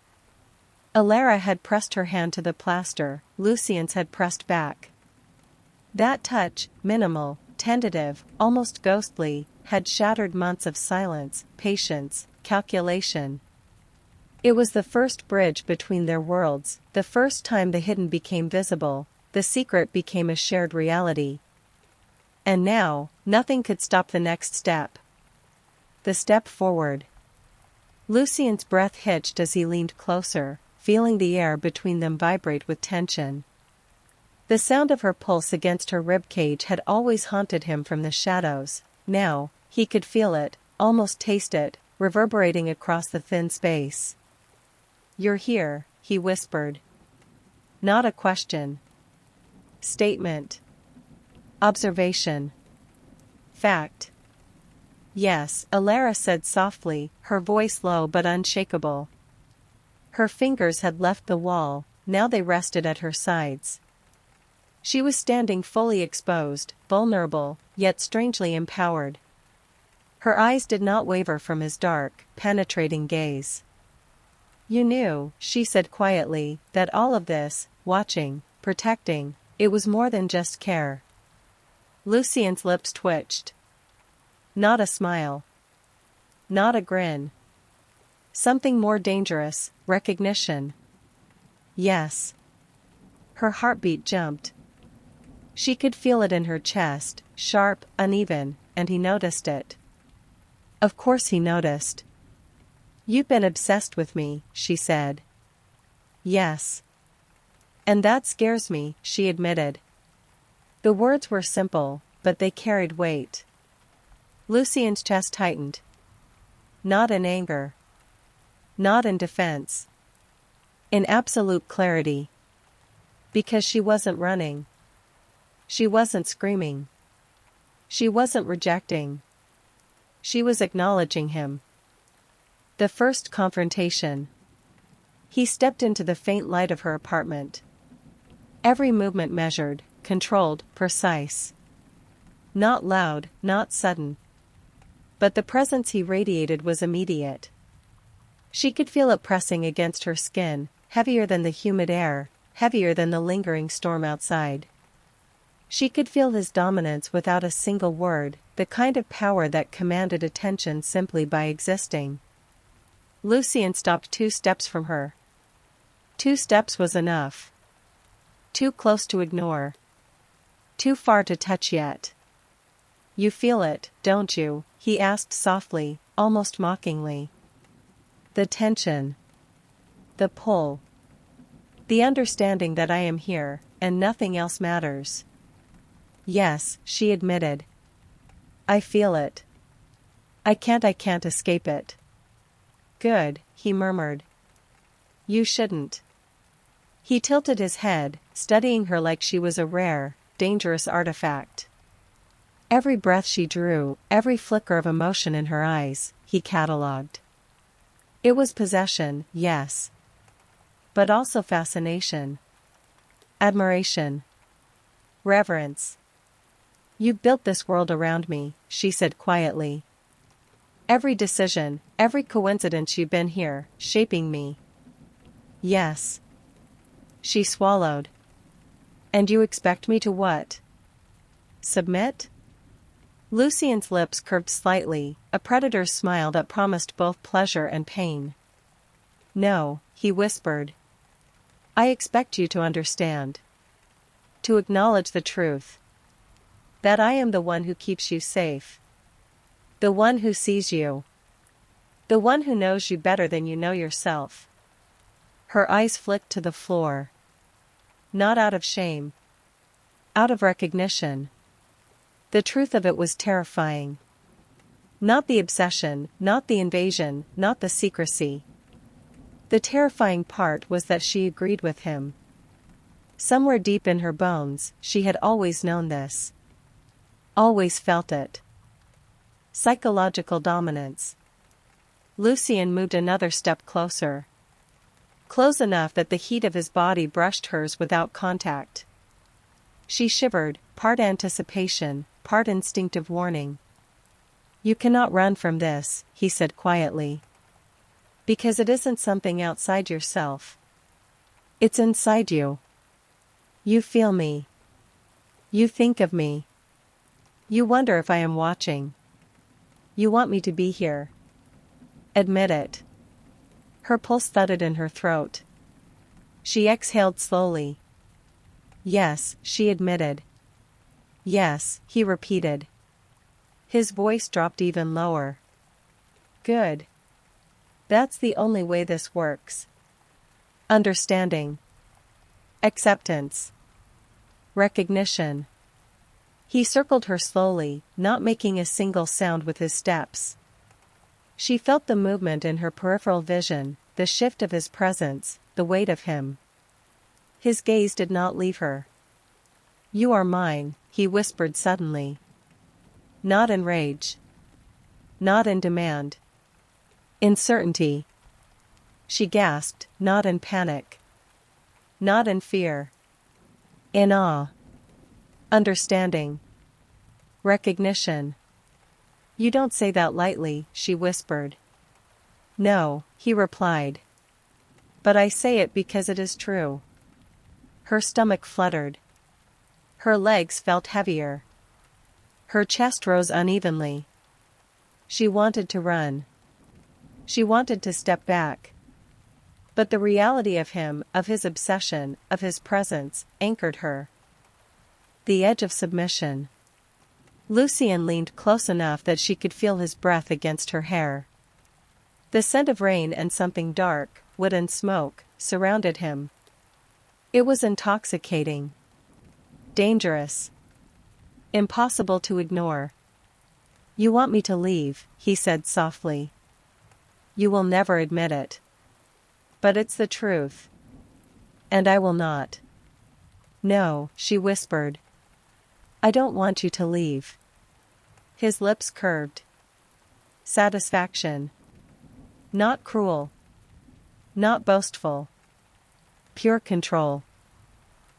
Alara had pressed her hand to the plaster, Lucien's had pressed back. That touch, minimal, tentative, almost ghostly, had shattered months of silence, patience, calculation. It was the first bridge between their worlds, the first time the hidden became visible, the secret became a shared reality. And now, nothing could stop the next step. The step forward. Lucien's breath hitched as he leaned closer, feeling the air between them vibrate with tension. The sound of her pulse against her ribcage had always haunted him from the shadows. Now, he could feel it, almost taste it, reverberating across the thin space. "You're here," he whispered. Not a question. Statement. Observation. Fact. "Yes," Alara said softly, her voice low but unshakable. Her fingers had left the wall, now they rested at her sides. She was standing fully exposed, vulnerable, yet strangely empowered. Her eyes did not waver from his dark, penetrating gaze. "You knew," she said quietly, "that all of this, watching, protecting, it was more than just care." Lucien's lips twitched. Not a smile. Not a grin. Something more dangerous, recognition. Yes. Her heartbeat jumped. She could feel it in her chest, sharp, uneven, and he noticed it. Of course he noticed. "You've been obsessed with me," she said. "Yes. And that scares me," she admitted. The words were simple, but they carried weight. Lucien's chest tightened. Not in anger. Not in defense. In absolute clarity. Because she wasn't running. She wasn't screaming. She wasn't rejecting. She was acknowledging him. The first confrontation. He stepped into the faint light of her apartment. Every movement measured, controlled, precise. Not loud, not sudden. But the presence he radiated was immediate. She could feel it pressing against her skin, heavier than the humid air, heavier than the lingering storm outside. She could feel his dominance without a single word, the kind of power that commanded attention simply by existing. Lucien stopped 2 steps from her. 2 steps was enough. Too close to ignore. Too far to touch yet. "You feel it, don't you?" he asked softly, almost mockingly. "The tension. The pull. The understanding that I am here, and nothing else matters." "Yes," she admitted. "I feel it. I can't escape it." "Good," he murmured. "You shouldn't." He tilted his head, studying her like she was a rare, dangerous artifact. Every breath she drew, every flicker of emotion in her eyes, he catalogued. It was possession, yes. But also fascination. Admiration. Reverence. "You built this world around me," she said quietly. "Every decision, every coincidence you've been here, shaping me." "Yes." She swallowed. "And you expect me to what? Submit?" Lucien's lips curved slightly, a predator's smile that promised both pleasure and pain. "No," he whispered. "I expect you to understand. To acknowledge the truth. That I am the one who keeps you safe. The one who sees you. The one who knows you better than you know yourself." Her eyes flicked to the floor. Not out of shame. Out of recognition. The truth of it was terrifying. Not the obsession, not the invasion, not the secrecy. The terrifying part was that she agreed with him. Somewhere deep in her bones, she had always known this. Always felt it. Psychological dominance. Lucian moved another step closer. Close enough that the heat of his body brushed hers without contact. She shivered, part anticipation, part instinctive warning. You cannot run from this, he said quietly. Because it isn't something outside yourself. It's inside you. You feel me. You think of me. You wonder if I am watching. You want me to be here. Admit it. Her pulse thudded in her throat. She exhaled slowly. Yes, she admitted. Yes, he repeated. His voice dropped even lower. Good. That's the only way this works. Understanding. Acceptance. Recognition. He circled her slowly, not making a single sound with his steps. She felt the movement in her peripheral vision, the shift of his presence, the weight of him. His gaze did not leave her. You are mine, he whispered suddenly. Not in rage. Not in demand. In certainty. She gasped, not in panic. Not in fear. In awe. Understanding. Recognition. You don't say that lightly, she whispered. No, he replied. But I say it because it is true. Her stomach fluttered. Her legs felt heavier. Her chest rose unevenly. She wanted to run. She wanted to step back. But the reality of him, of his obsession, of his presence, anchored her. The edge of submission. Lucian leaned close enough that she could feel his breath against her hair. The scent of rain and something dark, wood and smoke, surrounded him. It was intoxicating. Dangerous. Impossible to ignore. You want me to leave, he said softly. You will never admit it. But it's the truth. And I will not. No, she whispered. I don't want you to leave. His lips curved. Satisfaction. Not cruel. Not boastful. Pure control.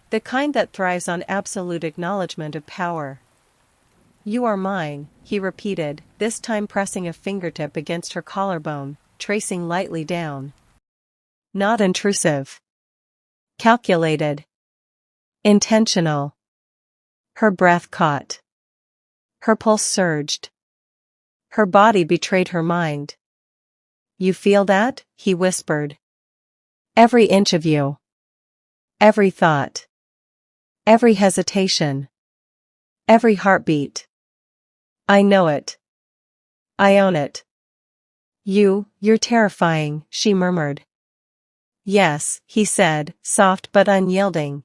The kind that thrives on absolute acknowledgement of power. You are mine, he repeated, this time pressing a fingertip against her collarbone, tracing lightly down. Not intrusive. Calculated. Intentional. Her breath caught. Her pulse surged. Her body betrayed her mind. You feel that? He whispered. Every inch of you. Every thought. Every hesitation. Every heartbeat. I know it. I own it. You're terrifying, she murmured. Yes, he said, soft but unyielding.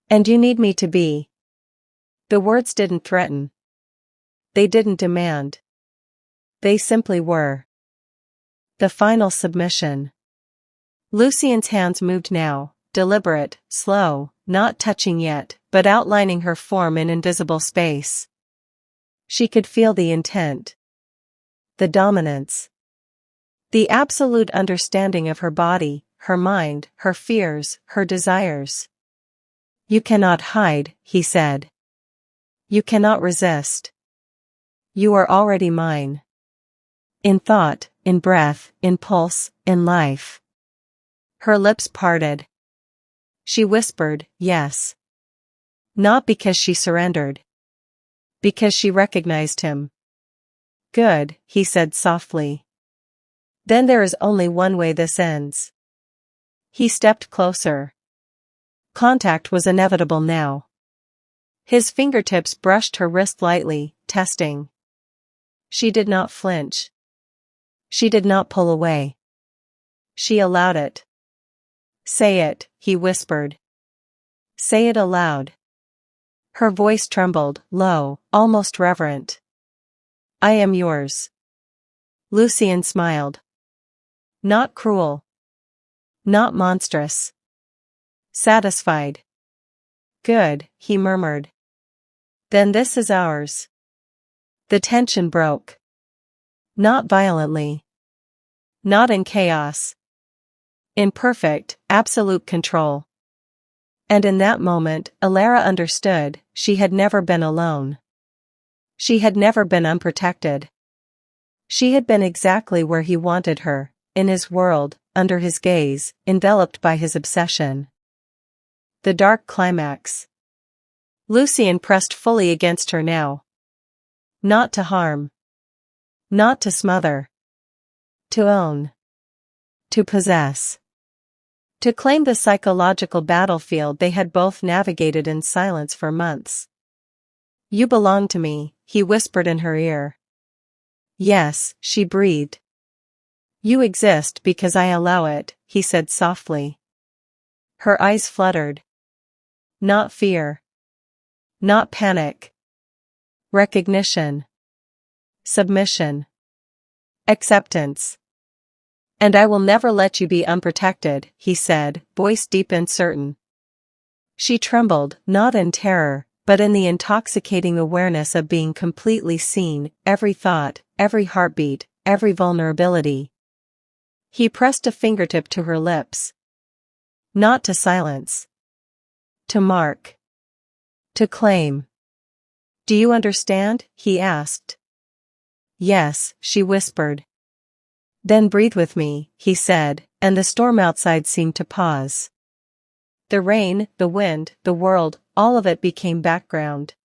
And you need me to be. The words didn't threaten. They didn't demand. They simply were. The final submission. Lucian's hands moved now, deliberate, slow, not touching yet, but outlining her form in invisible space. She could feel the intent. The dominance. The absolute understanding of her body, her mind, her fears, her desires. You cannot hide, he said. You cannot resist. You are already mine. In thought, in breath, in pulse, in life. Her lips parted. She whispered, yes. Not because she surrendered. Because she recognized him. Good, he said softly. Then there is only one way this ends. He stepped closer. Contact was inevitable now. His fingertips brushed her wrist lightly, testing. She did not flinch. She did not pull away. She allowed it. Say it, he whispered. Say it aloud. Her voice trembled, low, almost reverent. I am yours. Lucian smiled. Not cruel. Not monstrous. Satisfied. Good, he murmured. Then this is ours. The tension broke. Not violently. Not in chaos. In perfect, absolute control. And in that moment, Alara understood, she had never been alone. She had never been unprotected. She had been exactly where he wanted her, in his world, under his gaze, enveloped by his obsession. The dark climax. Lucian pressed fully against her now. Not to harm. Not to smother. To own. To possess. To claim the psychological battlefield they had both navigated in silence for months. You belong to me, he whispered in her ear. Yes, she breathed. You exist because I allow it, he said softly. Her eyes fluttered. Not fear. Not panic. Recognition. Submission. Acceptance. And I will never let you be unprotected, he said, voice deep and certain. She trembled, not in terror, but in the intoxicating awareness of being completely seen, every thought, every heartbeat, every vulnerability. He pressed a fingertip to her lips. Not to silence. To mark. To claim. Do you understand? He asked. Yes, she whispered. Then breathe with me, he said, and the storm outside seemed to pause. The rain, the wind, the world, all of it became background.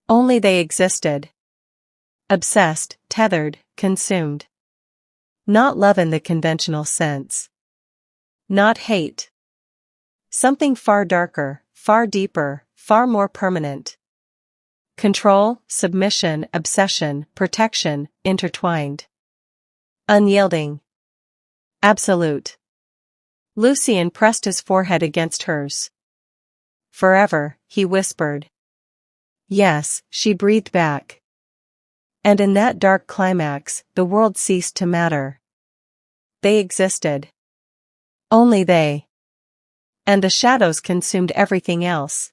Only they existed. Obsessed, tethered, consumed. Not love in the conventional sense. Not hate. Something far darker, far deeper, far more permanent. Control, submission, obsession, protection, intertwined. Unyielding. Absolute. Lucian pressed his forehead against hers. Forever, he whispered. Yes, she breathed back. And in that dark climax, the world ceased to matter. They existed. Only they. And the shadows consumed everything else.